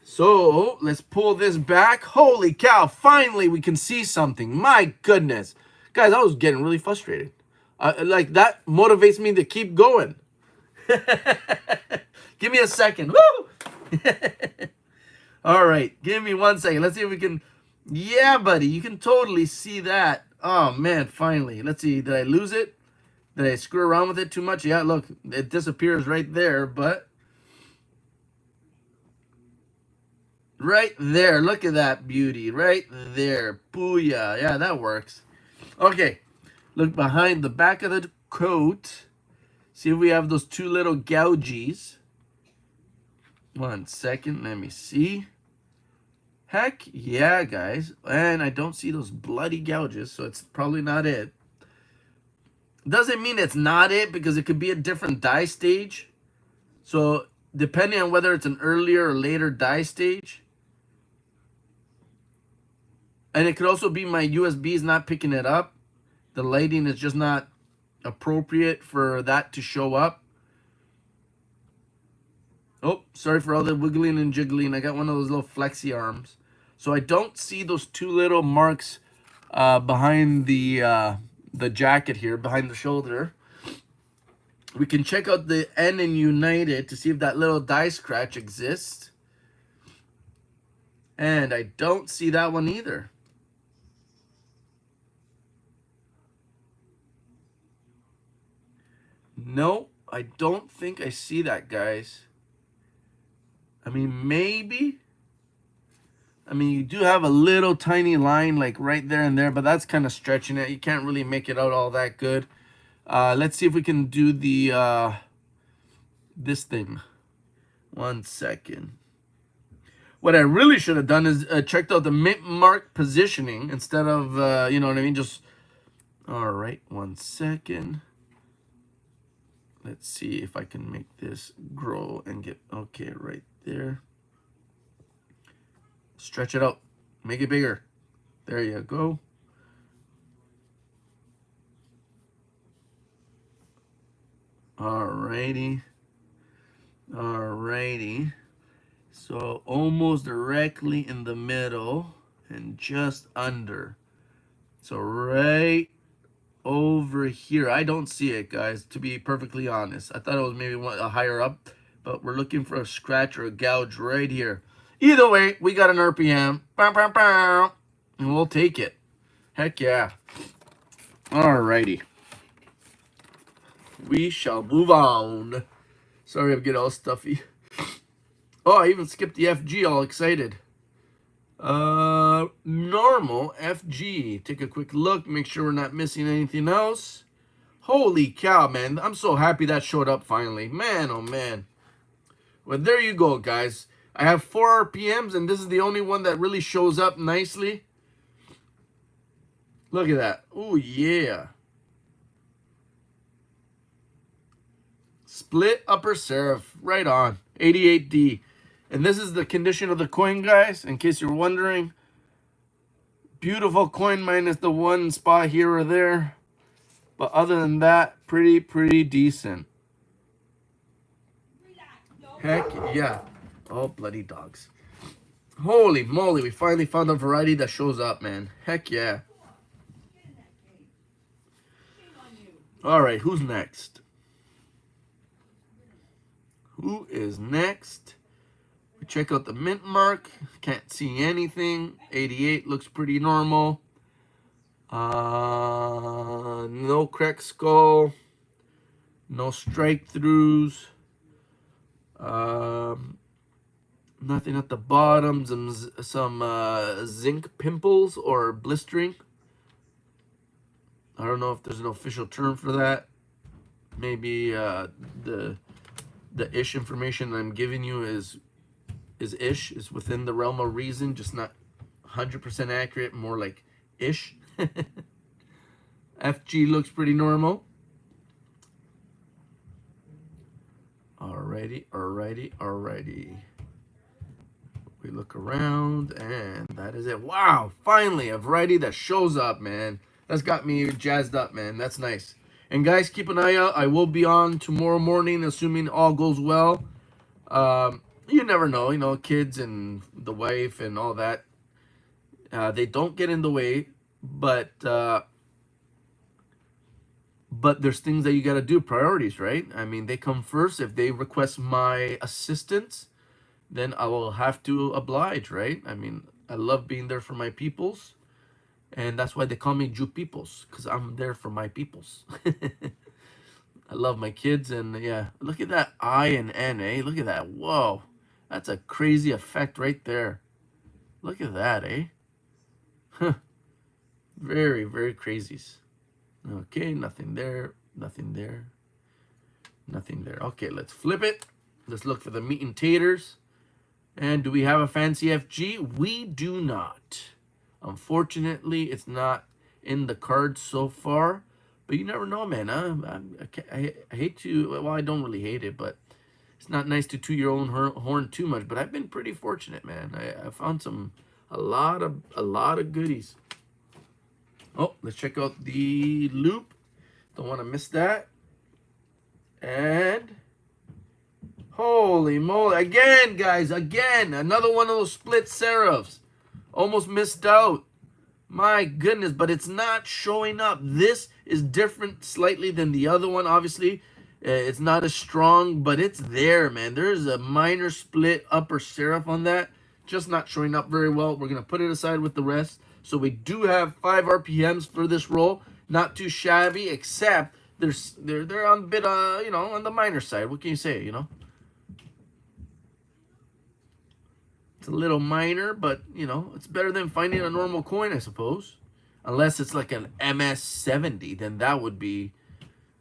So let's pull this back. Holy cow, finally we can see something. My goodness. Guys, I was getting really frustrated. Like, that motivates me to keep going. Give me a second. Woo! All right, give me 1 second. Let's see if we can. Yeah, buddy, you can totally see that. Oh, man, finally. Let's see. Did I lose it? Did I screw around with it too much? Yeah, look, it disappears right there, but right there. Look at that beauty. Right there. Booyah. Yeah, that works. Okay. Look behind the back of the coat. See if we have those two little gouges. 1 second. Let me see. Heck yeah, guys. And I don't see those bloody gouges, so it's probably not it. Doesn't mean it's not it, because it could be a different dye stage. So depending on whether it's an earlier or later dye stage. And it could also be my USB is not picking it up. The lighting is just not appropriate for that to show up. Oh, sorry for all the wiggling and jiggling. I got one of those little flexi arms. So I don't see those two little marks behind the jacket here, behind the shoulder. We can check out the N in United to see if that little die scratch exists. And I don't see that one either. No, I don't think I see that, guys. I mean, maybe. I mean, you do have a little tiny line like right there and there, but that's kind of stretching it. You can't really make it out all that good. Let's see if we can do the this thing. 1 second. What I really should have done is checked out the mint mark positioning instead of, you know what I mean? Just, all right, 1 second. Let's see if I can make this grow and get, okay, right there. Stretch it out. Make it bigger. There you go. Alrighty. Alrighty. So almost directly in the middle and just under. So right over here. I don't see it, guys, to be perfectly honest. I thought it was maybe a higher up, but we're looking for a scratch or a gouge right here. Either way, we got an RPM. Bow, bow, bow, and we'll take it. Heck yeah. Alrighty. We shall move on. Sorry, I'm getting all stuffy. Oh, I even skipped the FG, all excited. Normal FG. Take a quick look, make sure we're not missing anything else. Holy cow, man. I'm so happy that showed up finally. Man, oh man. Well, there you go, guys. I have 4 RPMs, and this is the only one that really shows up nicely. Look at that. Oh, yeah. Split upper serif. Right on. 88D. And this is the condition of the coin, guys, in case you're wondering. Beautiful coin minus the one spot here or there. But other than that, pretty decent. Heck yeah. Oh, bloody dogs. Holy moly, we finally found a variety that shows up, man. Heck yeah. All right, who's next? Who is next? We check out the mint mark. Can't see anything. 88 looks pretty normal. No cracked skull. No strike throughs. Nothing at the bottom. Some zinc pimples or blistering. I don't know if there's an official term for that. Maybe the ish information I'm giving you is within the realm of reason, just not 100% accurate, more like ish. FG looks pretty normal. Alrighty. We look around, and that is it. Wow, finally a variety that shows up, man. That's got me jazzed up, man. That's nice. And guys, keep an eye out. I will be on tomorrow morning, assuming all goes well. you never know, you know, kids and the wife and all that. They don't get in the way, but there's things that you got to do, priorities, right? I mean, they come first. If they request my assistance, then I will have to oblige, right? I mean, I love being there for my peoples, and that's why they call me Jew peoples, because I'm there for my peoples. I love my kids, and yeah, look at that I and N, eh? Look at that. Whoa, that's a crazy effect right there. Look at that, eh? Huh. Very, very crazies. Okay, nothing there, nothing there, nothing there. Okay, let's flip it. Let's look for the meat and taters. And do we have a fancy FG? We do not. Unfortunately, it's not in the cards so far. But you never know, man. I hate to, well, I don't really hate it, but it's not nice to toot your own horn too much. But I've been pretty fortunate, man. I found a lot of goodies. Oh, let's check out the loop. Don't want to miss that. And holy moly. Again, guys. Again. Another one of those split serifs. Almost missed out. My goodness. But it's not showing up. This is different slightly than the other one, obviously. It's not as strong, but it's there, man. There's a minor split upper serif on that. Just not showing up very well. We're going to put it aside with the rest. So we do have 5 RPMs for this roll. Not too shabby, except they're on a bit, you know, on the minor side. What can you say, you know? It's a little minor, but, you know, it's better than finding a normal coin, I suppose. Unless it's like an MS-70, then that would be,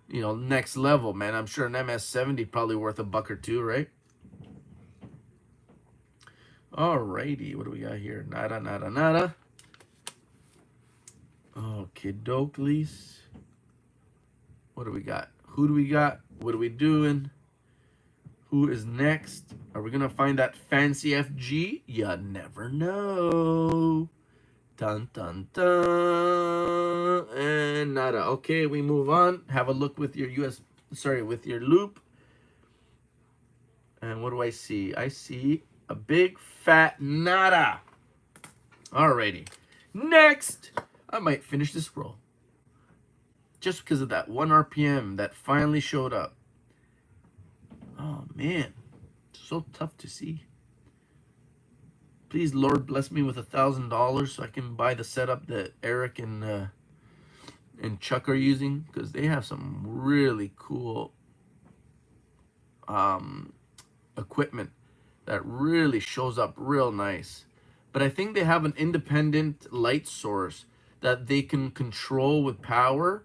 you know, next level, man. I'm sure an MS-70 probably worth $1 or $2, right? Alrighty, what do we got here? Nada, nada, nada. Okay, dokleys. What do we got? Who do we got? What are we doing? Who is next? Are we gonna find that fancy FG? You never know. Dun dun dun. And nada. Okay, we move on. Have a look with your with your loop. And what do I see? I see a big fat nada. Alrighty. Next, I might finish this roll. Just because of that 1 RPM that finally showed up. Oh, man. So tough to see. Please, Lord, bless me with $1,000 so I can buy the setup that Eric and Chuck are using. Because they have some really cool equipment that really shows up real nice. But I think they have an independent light source that they can control with power.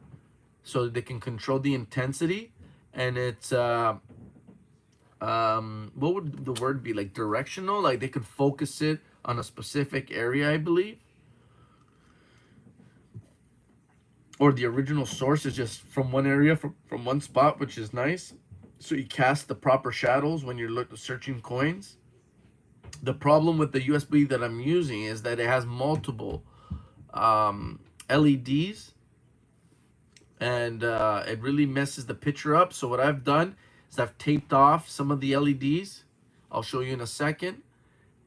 So they can control the intensity, and it's what would the word be, like directional? Like they could focus it on a specific area, I believe. Or the original source is just from one area, from one spot, which is nice. So you cast the proper shadows when you're searching coins. The problem with the USB that I'm using is that it has multiple LEDs. And it really messes the picture up. So what I've done is I've taped off some of the LEDs. I'll show you in a second.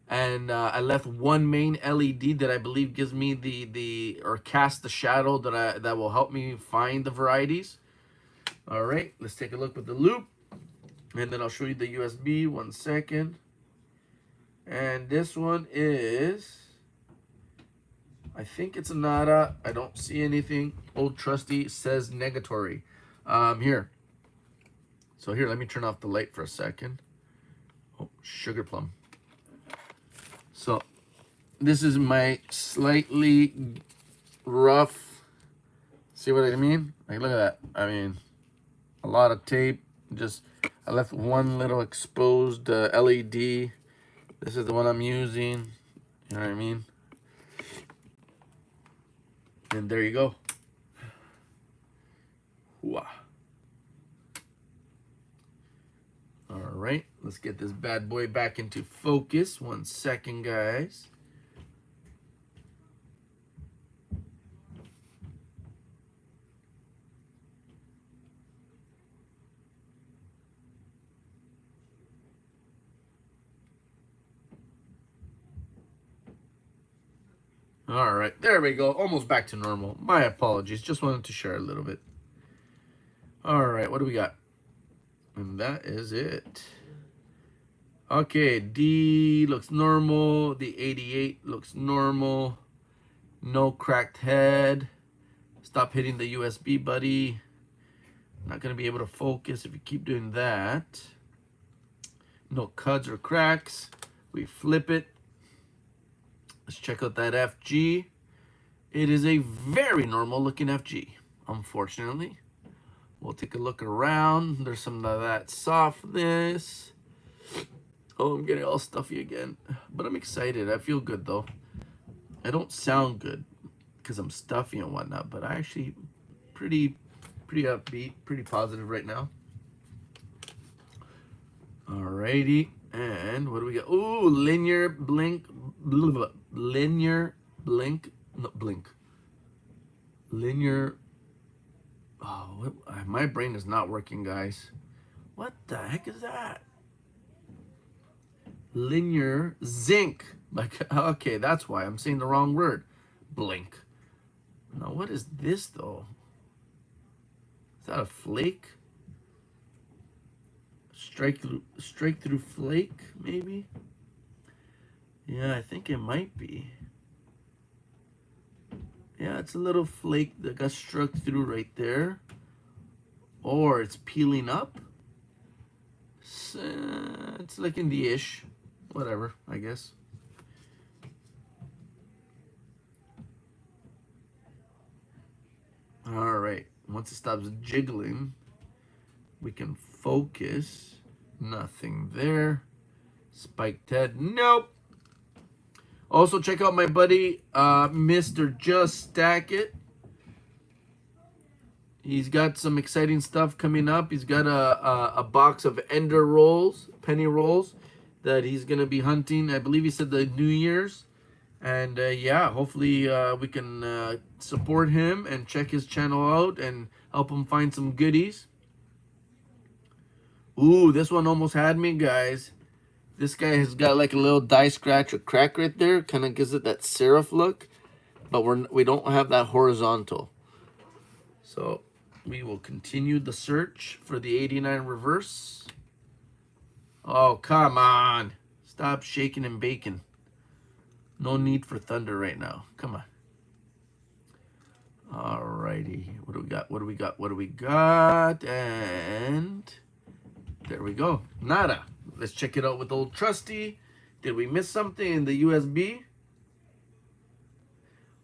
And I left one main LED that I believe gives me or cast the shadow that will help me find the varieties. All right, let's take a look with the loop. And then I'll show you the USB. 1 second. And this one is, I think it's a nada. I don't see anything. Old Trusty says negatory. Here. So here, let me turn off the light for a second. Oh, sugar plum. So this is my slightly rough. See what I mean? Like, look at that. I mean, a lot of tape. Just, I left one little exposed LED. This is the one I'm using. You know what I mean? And there you go. Wow. All right, let's get this bad boy back into focus. 1 second, guys. All right, there we go. Almost back to normal. My apologies. Just wanted to share a little bit. All right, what do we got? And that is it. Okay, D looks normal. The 88 looks normal. No cracked head. Stop hitting the USB, buddy. Not going to be able to focus if you keep doing that. No cuts or cracks. We flip it. Let's check out that FG. It is a very normal looking FG, unfortunately. We'll take a look around. There's some of that softness. Oh, I'm getting all stuffy again. But I'm excited. I feel good, though. I don't sound good because I'm stuffy and whatnot, but I actually pretty upbeat, pretty positive right now. Alrighty, and what do we got? Ooh, linear blink, linear blink, no, blink, linear. Oh, my brain is not working, guys. What the heck is that? Linear zinc. Like, okay, that's why I'm saying the wrong word. Blink. Now, what is this though? Is that a flake? Strike through flake, maybe? Yeah, I think it might be. Yeah, it's a little flake that got struck through right there. Or it's peeling up. It's like in the ish. Whatever, I guess. All right. Once it stops jiggling, we can focus. Nothing there. Spiked head. Nope. Also, check out my buddy, Mr. Just Stack It. He's got some exciting stuff coming up. He's got a box of Ender rolls, penny rolls, that he's going to be hunting. I believe he said the New Year's. And yeah, hopefully we can support him and check his channel out and help him find some goodies. Ooh, this one almost had me, guys. This guy has got like a little die scratch or crack right there. Kind of gives it that serif look. But we don't have that horizontal. So we will continue the search for the 89 reverse. Oh, come on. Stop shaking and baking. No need for thunder right now. Come on. Alrighty. What do we got? What do we got? What do we got? And there we go. Nada. Let's check it out with old Trusty. Did we miss something in the USB?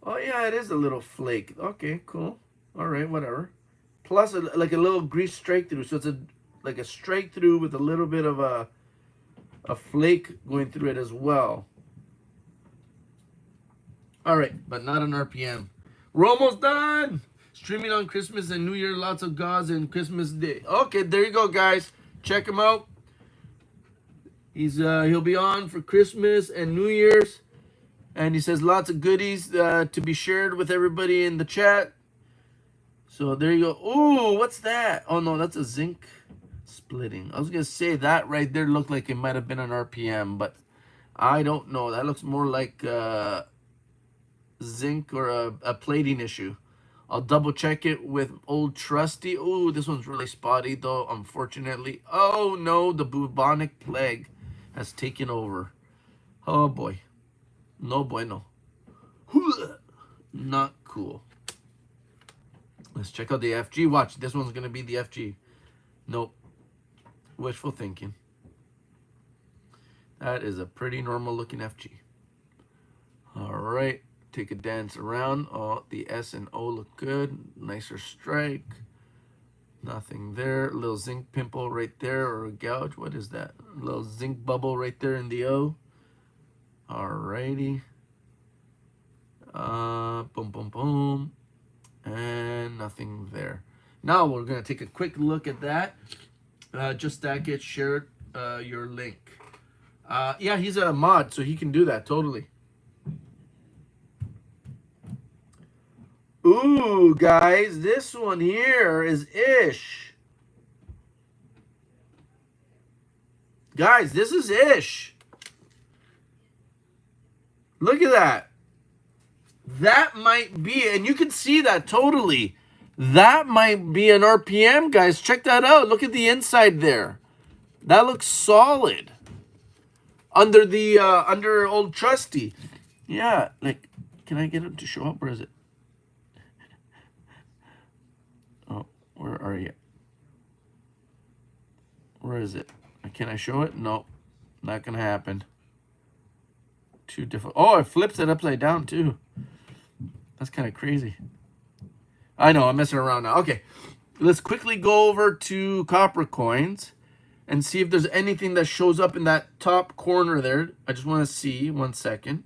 Oh, yeah, it is a little flake. Okay, cool. All right, whatever. Plus, like a little grease strike through. So it's like a strike through with a little bit of a flake going through it as well. All right, but not an RPM. We're almost done. Streaming on Christmas and New Year. Lots of gauze and Christmas Day. Okay, there you go, guys. Check him out. He'll be on for Christmas and New Year's. And he says lots of goodies to be shared with everybody in the chat. So there you go. Ooh, what's that? Oh, no, that's a zinc splitting. I was going to say that right there looked like it might have been an RPM, but I don't know. That looks more like zinc or a plating issue. I'll double check it with old Trusty. Ooh, this one's really spotty, though, unfortunately. Oh, no, the bubonic plague has taken over. Oh, boy. No bueno. Not cool. Let's check out the FG. Watch, this one's going to be the FG. Nope. Wishful thinking. That is a pretty normal looking FG. All right. Take a dance around. Oh, the S and O look good. Nicer strike. Nothing there. A little zinc pimple right there, or a gouge. What is that? A little zinc bubble right there in the O. Alrighty. Boom, boom, boom. And nothing there. Now we're going to take a quick look at that. Just Stack It, share your link. Yeah, he's a mod, so he can do that totally. Ooh, guys, this one here is ish. Guys, this is ish. Look at that. That might be, and you can see that totally. That might be an RPM, guys. Check that out. Look at the inside there. That looks solid. Under the under old trusty. Yeah, like, can I get it to show up? Where is it? Oh, where are you? Where is it? Can I show it? No, not gonna happen. Two different. Oh, it flips it upside down too. That's kind of crazy. I know, I'm messing around now. Okay, let's quickly go over to copper coins and see if there's anything that shows up in that top corner there. I just want to see. 1 second.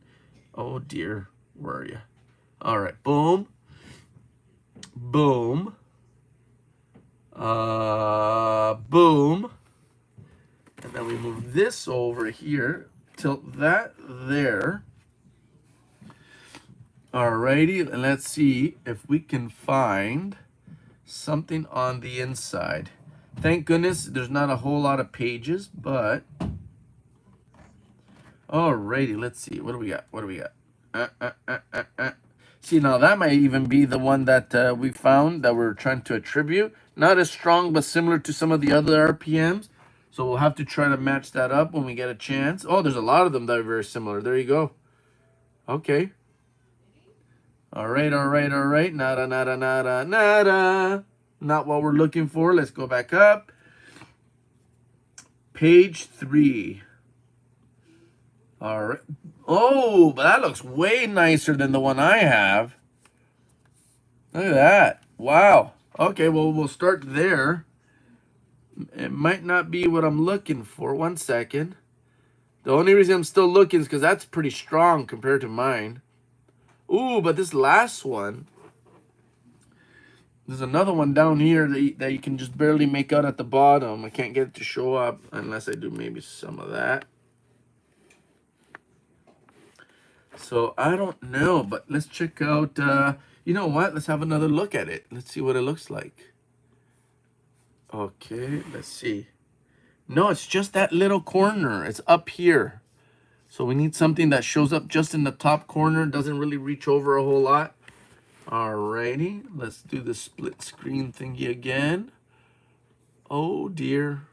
Oh dear, where are you? All right, boom, boom, boom, and then we move this over here. Tilt that there. Alrighty, and let's see if we can find something on the inside. Thank goodness there's not a whole lot of pages, but alrighty, let's see. What do we got? What do we got? See, now that might even be the one that we found that we're trying to attribute. Not as strong, but similar to some of the other RPMs. So we'll have to try to match that up when we get a chance. Oh, there's a lot of them that are very similar. There you go. Okay. All right, all right, all right. Nada, nada, nada, nada. Not what we're looking for. Let's go back up. Page 3. All right. Oh, but that looks way nicer than the one I have. Look at that. Wow. Okay, well, we'll start there. It might not be what I'm looking for. 1 second. The only reason I'm still looking is because that's pretty strong compared to mine. Ooh, but this last one, there's another one down here that you can just barely make out at the bottom. I can't get it to show up unless I do maybe some of that. So I don't know, but let's check out, you know what? Let's have another look at it. Let's see what it looks like. Okay, let's see. No, it's just that little corner. It's up here. So we need something that shows up just in the top corner. Doesn't really reach over a whole lot. Alrighty, let's do the split screen thingy again. Oh dear.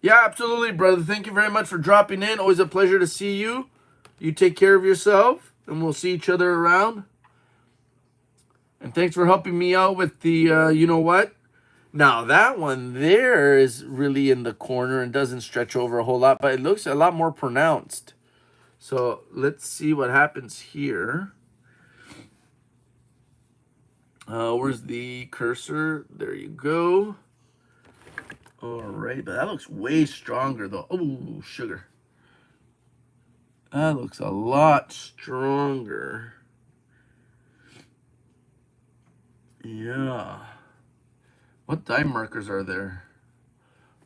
Yeah, absolutely, brother. Thank you very much for dropping in. Always a pleasure to see you. You take care of yourself, and we'll see each other around. And thanks for helping me out with the, you know what? Now, that one there is really in the corner and doesn't stretch over a whole lot, but it looks a lot more pronounced. So let's see what happens here. Where's the cursor? There you go. All right, but that looks way stronger, though. Oh, sugar. That looks a lot stronger. Yeah. What dye markers are there?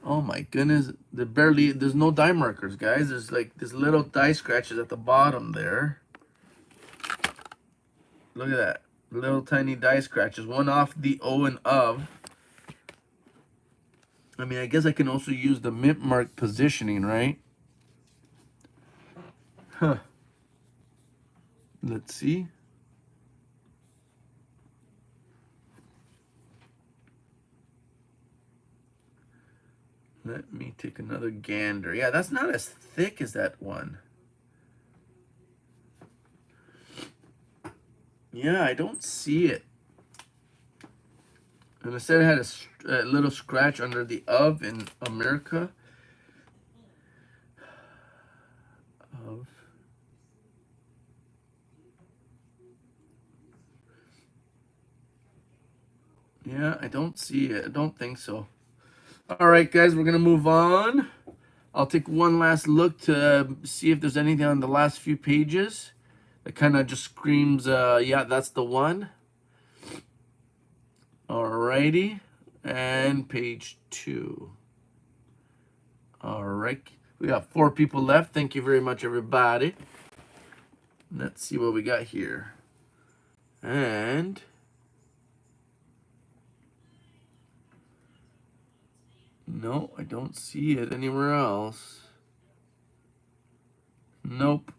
Oh my goodness. There's no dye markers, guys. There's like these little dye scratches at the bottom there. Look at that. Little tiny dye scratches. One off the O and of. I mean, I guess I can also use the mint mark positioning, right? Huh. Let's see. Let me take another gander. Yeah, that's not as thick as that one. Yeah, I don't see it. And instead it had a little scratch under the of in America. Of. Yeah, I don't see it. I don't think so. All right, guys, we're going to move on. I'll take one last look to see if there's anything on the last few pages that kind of just screams, yeah, that's the one. All righty. And page 2. All right. We got 4 people left. Thank you very much, everybody. Let's see what we got here. And no, I don't see it anywhere else. Nope.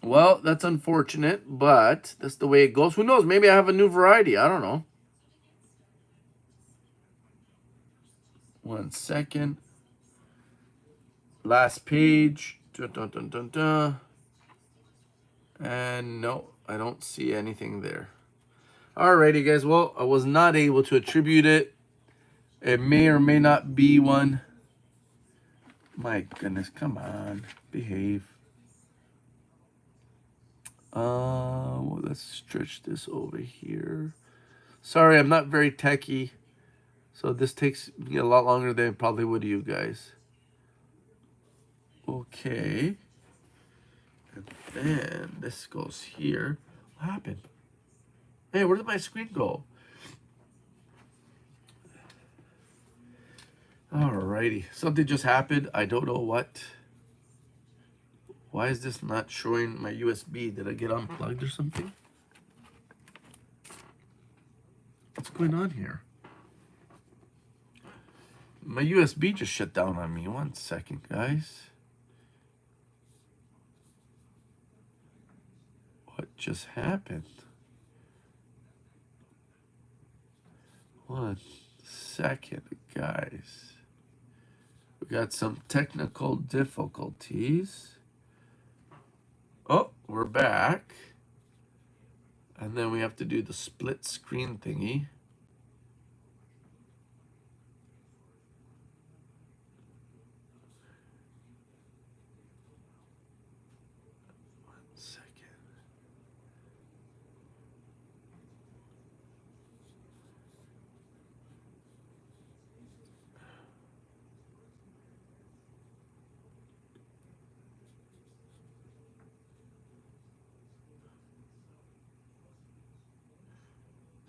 Well, that's unfortunate, but that's the way it goes. Who knows? Maybe I have a new variety. I don't know. 1 second. Last page. Dun, dun, dun, dun, dun. And no, I don't see anything there. Alrighty, guys. Well, I was not able to attribute it. It may or may not be one. My goodness, come on. Behave. Well, let's stretch this over here. Sorry, I'm not very techy. So this takes me a lot longer than it probably would you guys. Okay. And then this goes here. What happened? Hey, where did my screen go? Alrighty. Something just happened. I don't know what. Why is this not showing my USB? Did I get unplugged or something? What's going on here? My USB just shut down on me. 1 second, guys. What just happened? 1 second, guys. We got some technical difficulties. Oh, we're back. And then we have to do the split screen thingy.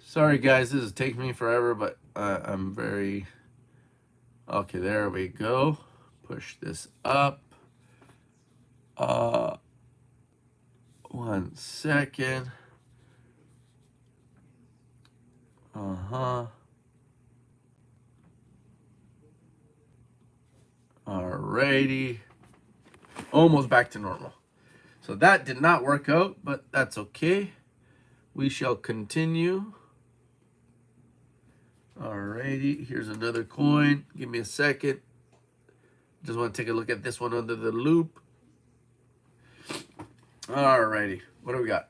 Sorry, guys, this is taking me forever, but I'm very... Okay, there we go. Push this up. 1 second. Alrighty. Almost back to normal. So that did not work out, but that's okay. We shall continue. Alrighty, here's another coin. Give me a second. Just want to take a look at this one under the loop. Alrighty, what do we got?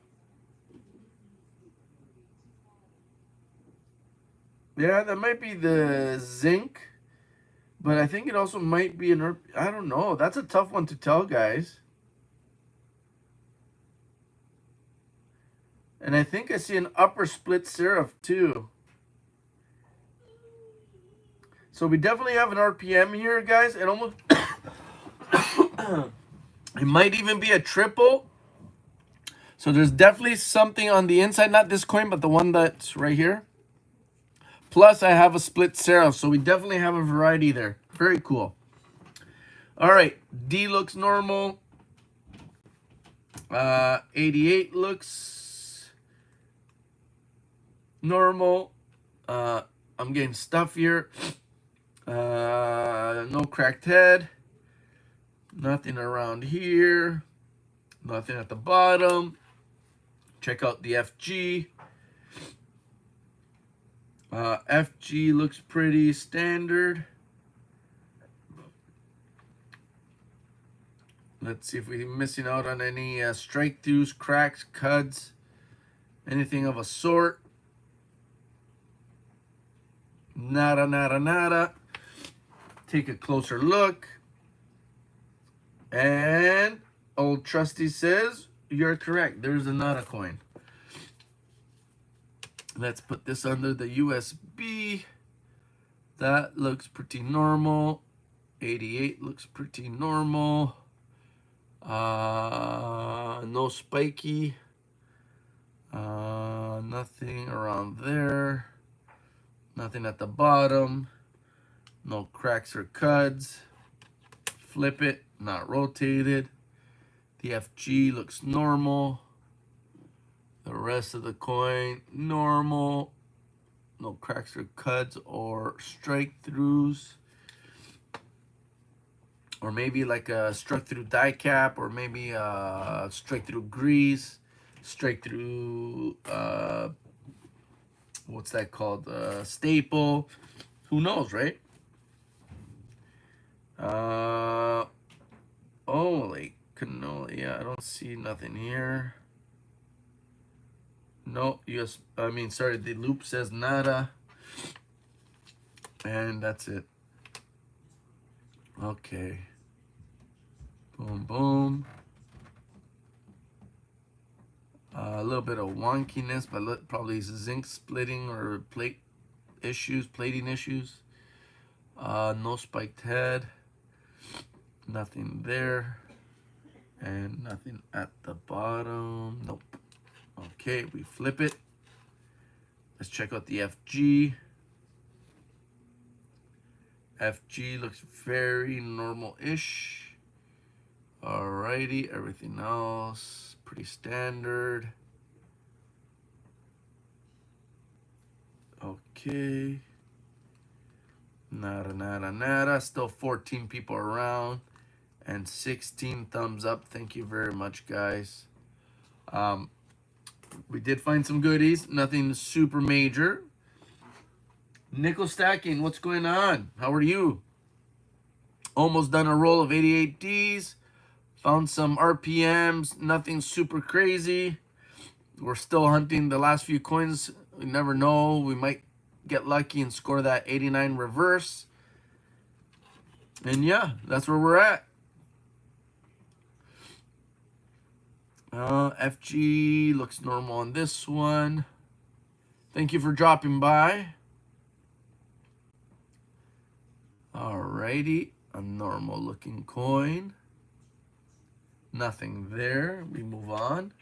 Yeah, that might be the zinc, but I think it also might be an I don't know. That's a tough one to tell, guys. And I think I see an upper split serif too. So we definitely have an RPM here, guys. It almost... it might even be a triple. So there's definitely something on the inside. Not this coin, but the one that's right here. Plus, I have a split serif. So we definitely have a variety there. Very cool. All right. D looks normal. 88 looks normal. I'm getting stuffier. No cracked head. Nothing around here. Nothing at the bottom. Check out the FG. FG looks pretty standard. Let's see if we're missing out on any strike throughs, cracks, cuts, anything of a sort. Nada, nada, nada. Take a closer look. And old trusty says, you're correct. There's a nada coin. Let's put this under the USB. That looks pretty normal. 88 looks pretty normal. No spiky. Nothing around there. Nothing at the bottom. No cracks or cuts. Flip it, not rotated. The FG looks normal. The rest of the coin, normal. No cracks or cuts or strike throughs. or maybe like a struck through die cap, or maybe straight through grease, straight through what's that called, staple. Who knows, right? Oh, like canola. Yeah, I don't see nothing here. No, I mean, sorry, the loop says nada, and that's it. Okay. Boom, boom. A little bit of wonkiness, but probably zinc splitting or plating issues. No spiked head. Nothing there. And nothing at the bottom. Nope. Okay, we flip it. Let's check out the FG. FG looks very normal-ish. Alrighty, everything else pretty standard. Okay. Nada, nada, nada. Still 14 people around and 16 thumbs up. Thank you very much, guys. We did find some goodies. Nothing super major. Nickel stacking, what's going on? How are you? Almost done a roll of 88Ds. Found some RPMs. Nothing super crazy. We're still hunting the last few coins. We never know. We might get lucky and score that 89 reverse. And yeah, that's where we're at. FG looks normal on this one. Thank you for dropping by. Alrighty, a normal looking coin. Nothing there. We move on.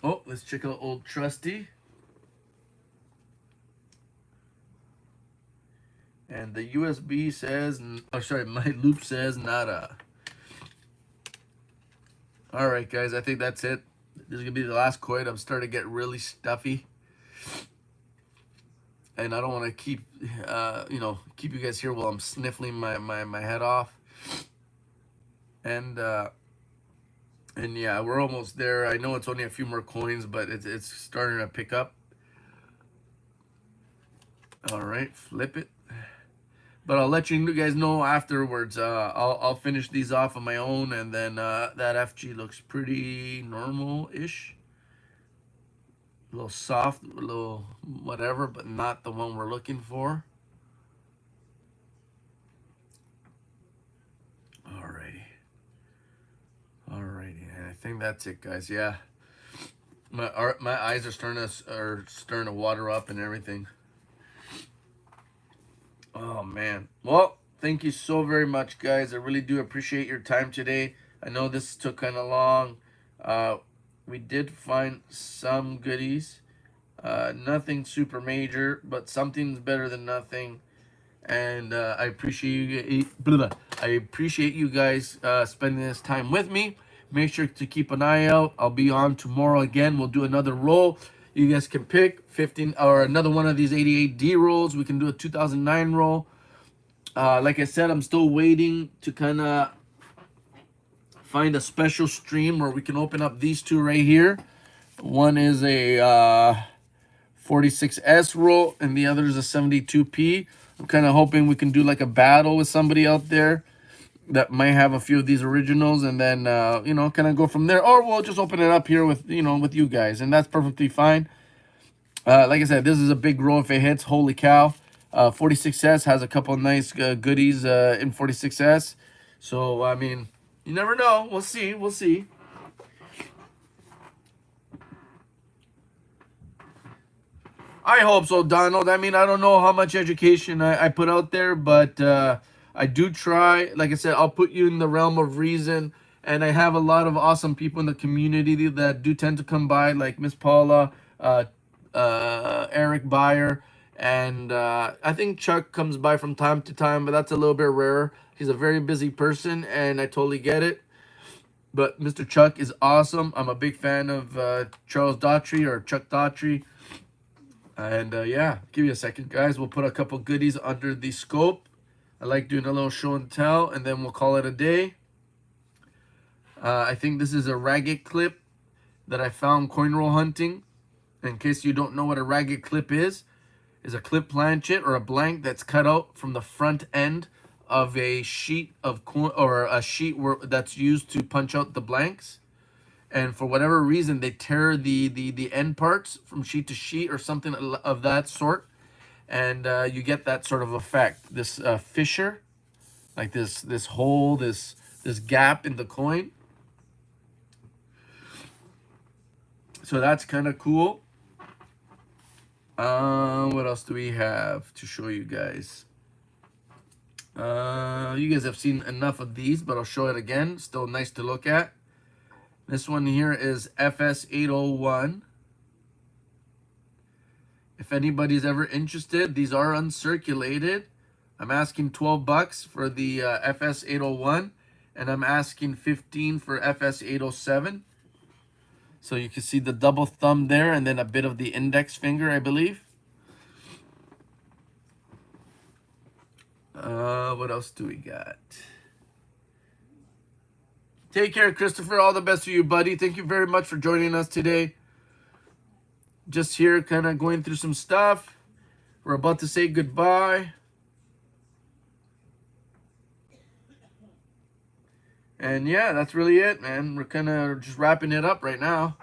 Oh, let's check out old trusty. And the USB says, oh sorry, my loop says nada. All right, guys, I think that's it. This is gonna be the last coin. I'm starting to get really stuffy, and I don't want to keep, keep you guys here while I'm sniffling my head off. And yeah, we're almost there. I know it's only a few more coins, but it's starting to pick up. All right, flip it. But I'll let you guys know afterwards. I'll finish these off on my own, and then that FG looks pretty normal-ish. A little soft, a little whatever, but not the one we're looking for. Alrighty. Alrighty, and I think that's it, guys. Yeah, my eyes are starting to water up and everything. Oh man. Well, thank you so very much, guys. I really do appreciate your time today. I know this took kind of long. We did find some goodies. Nothing super major, but something's better than nothing. And I appreciate you guys spending this time with me. Make sure to keep an eye out. I'll be on tomorrow again. We'll do another roll. You guys can pick 15 or another one of these 88D rolls. We can do a 2009 roll. Like I said, I'm still waiting to kind of find a special stream where we can open up these two right here. One is a 46S roll, and the other is a 72P. I'm kind of hoping we can do like a battle with somebody out there that might have a few of these originals, and then kind of go from there. Or we'll just open it up here with with you guys, and that's perfectly fine. Like I said, this is a big roll if it hits. Holy cow! 46S has a couple of nice goodies in 46S. So I mean, you never know. We'll see. We'll see. I hope so, Donald. I mean, I don't know how much education I put out there, but I do try. Like I said, I'll put you in the realm of reason. And I have a lot of awesome people in the community that do tend to come by, like Miss Paula, Eric Byer, and I think Chuck comes by from time to time, but that's a little bit rarer. He's a very busy person, and I totally get it. But Mr. Chuck is awesome. I'm a big fan of Charles Daughtry, or Chuck Daughtry. And yeah, give me a second, guys. We'll put a couple goodies under the scope. I like doing a little show and tell, and then we'll call it a day. I think this is a ragged clip that I found coin roll hunting. In case you don't know what a ragged clip is a clip planchet or a blank that's cut out from the front end of a sheet of coin, or a sheet that's used to punch out the blanks. And for whatever reason, they tear the end parts from sheet to sheet or something of that sort. And you get that sort of effect. This fissure, like this hole, this gap in the coin. So that's kind of cool. What else do we have to show you guys? You guys have seen enough of these, but I'll show it again. Still nice to look at. This one here is FS801. If anybody's ever interested, these are uncirculated. I'm asking 12 bucks for the FS801, and I'm asking 15 for FS807. So you can see the double thumb there, and then a bit of the index finger, I believe. What else do we got? Take care, Christopher. All the best for you, buddy. Thank you very much for joining us today. Just here, kind of going through some stuff. We're about to say goodbye. And yeah, that's really it, man. We're kind of just wrapping it up right now.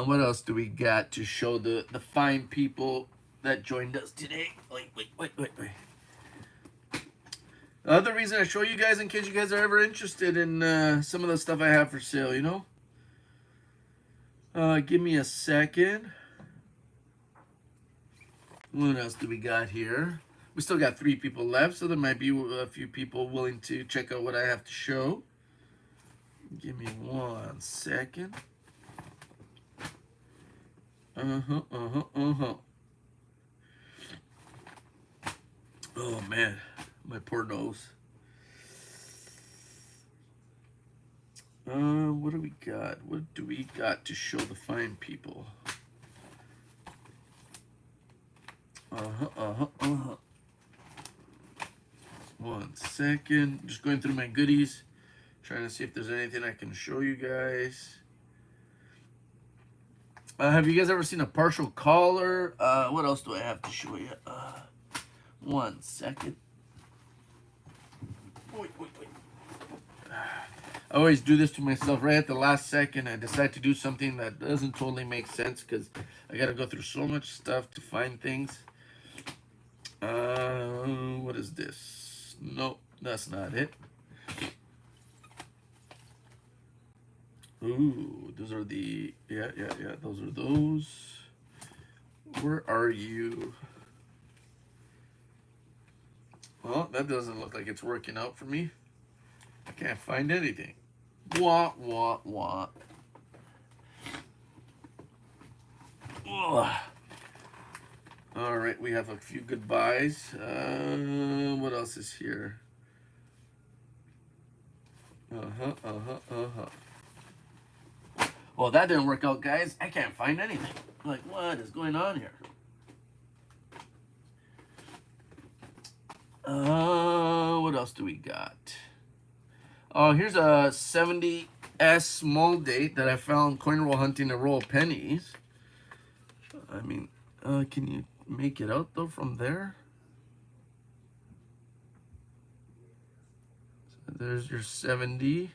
What else do we got to show the fine people that joined us today? Wait. The other reason I show you guys, in case you guys are ever interested in some of the stuff I have for sale, you know? Give me a second. What else do we got here? We still got 3 people left, so there might be a few people willing to check out what I have to show. Give me 1 second. Oh, man. My poor nose. What do we got? What do we got to show the fine people? 1 second. Just going through my goodies. Trying to see if there's anything I can show you guys. Have you guys ever seen a partial collar? What else do I have to show you? 1 second. Wait. I always do this to myself right at the last second. I decide to do something that doesn't totally make sense because I got to go through so much stuff to find things. What is this? Nope, that's not it. Ooh, those are the, yeah, those are those. Where are you? Well, that doesn't look like it's working out for me. I can't find anything. Wah. Ugh. All right, we have a few goodbyes. What else is here? Well, that didn't work out, guys. I can't find anything. Like, what is going on here? What else do we got? Oh, here's a 70S small date that I found coin roll hunting a roll of pennies. I mean, can you make it out though from there? So there's your 70.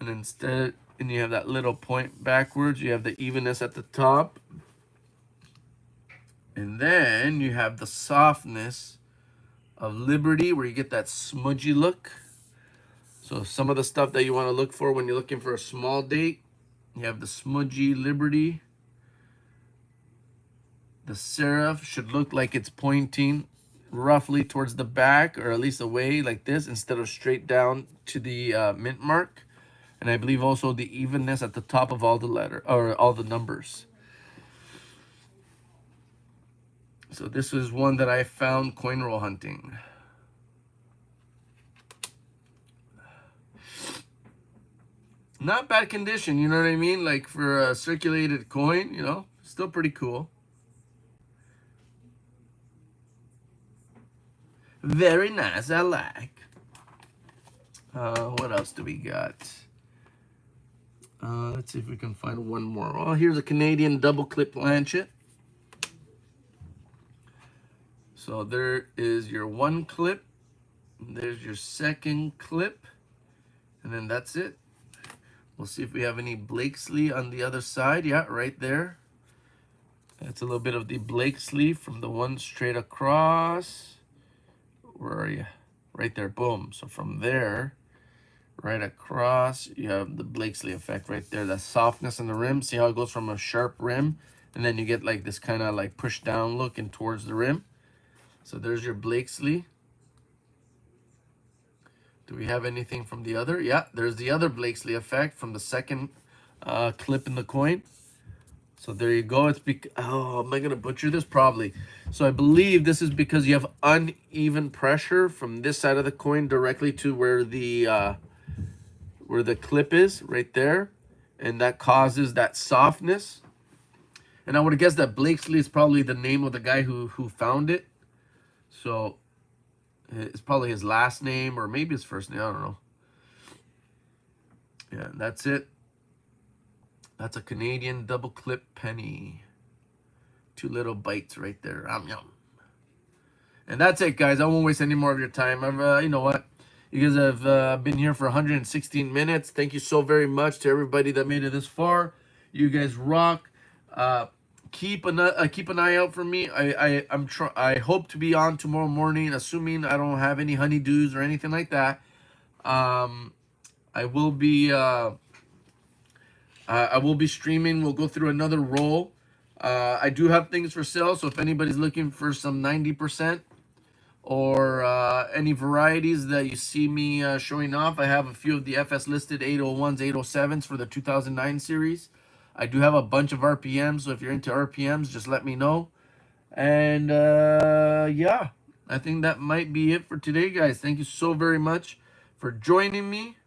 And instead, and you have that little point backwards. You have the evenness at the top. And then you have the softness of Liberty, where you get that smudgy look. So some of the stuff that you want to look for when you're looking for a small date, you have the smudgy Liberty. The serif should look like it's pointing roughly towards the back, or at least away like this, instead of straight down to the mint mark. And I believe also the evenness at the top of all the letter, or all the numbers. So this is one that I found coin roll hunting. Not bad condition, you know what I mean? Like for a circulated coin, you know, still pretty cool. Very nice, I like. What else do we got? Let's see if we can find one more. Oh, here's a Canadian double clip lanchet. So there is your one clip. There's your second clip. And then that's it. We'll see if we have any Blakesley on the other side. Yeah, right there. That's a little bit of the Blakesley from the one straight across. Where are you? Right there. Boom. So from there, right across, you have the Blakesley effect right there. That softness in the rim. See how it goes from a sharp rim? And then you get like this kind of like push down look and towards the rim. So there's your Blakesley. Do we have anything from the other? Yeah, there's the other Blakesley effect from the second clip in the coin. So there you go. It's oh, am I gonna butcher this? Probably. So I believe this is because you have uneven pressure from this side of the coin directly to where the clip is right there, and that causes that softness. And I would guess that Blakesley is probably the name of the guy who found it. So it's probably his last name or maybe his first name. I don't know. Yeah, that's it. That's a Canadian double clip penny. 2 little bites right there. Yum. And that's it, guys. I won't waste any more of your time. You know what? You guys have been here for 116 minutes. Thank you so very much to everybody that made it this far. You guys rock. Keep an eye out for me. I hope to be on tomorrow morning, assuming I don't have any honeydews or anything like that. I will be streaming. We'll go through another roll. I do have things for sale, so if anybody's looking for some 90% or any varieties that you see me showing off, I have a few of the FS listed 801s, 807s for the 2009 series. I do have a bunch of RPMs, so if you're into RPMs, just let me know. And yeah, I think that might be it for today, guys. Thank you so very much for joining me.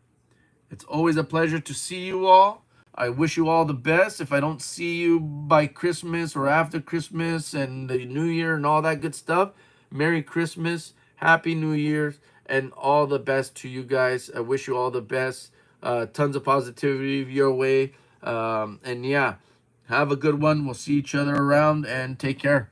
It's always a pleasure to see you all. I wish you all the best. If I don't see you by Christmas or after Christmas and the New Year and all that good stuff, Merry Christmas, Happy New Year's, and all the best to you guys. I wish you all the best. Tons of positivity your way. And yeah, have a good one. We'll see each other around and take care.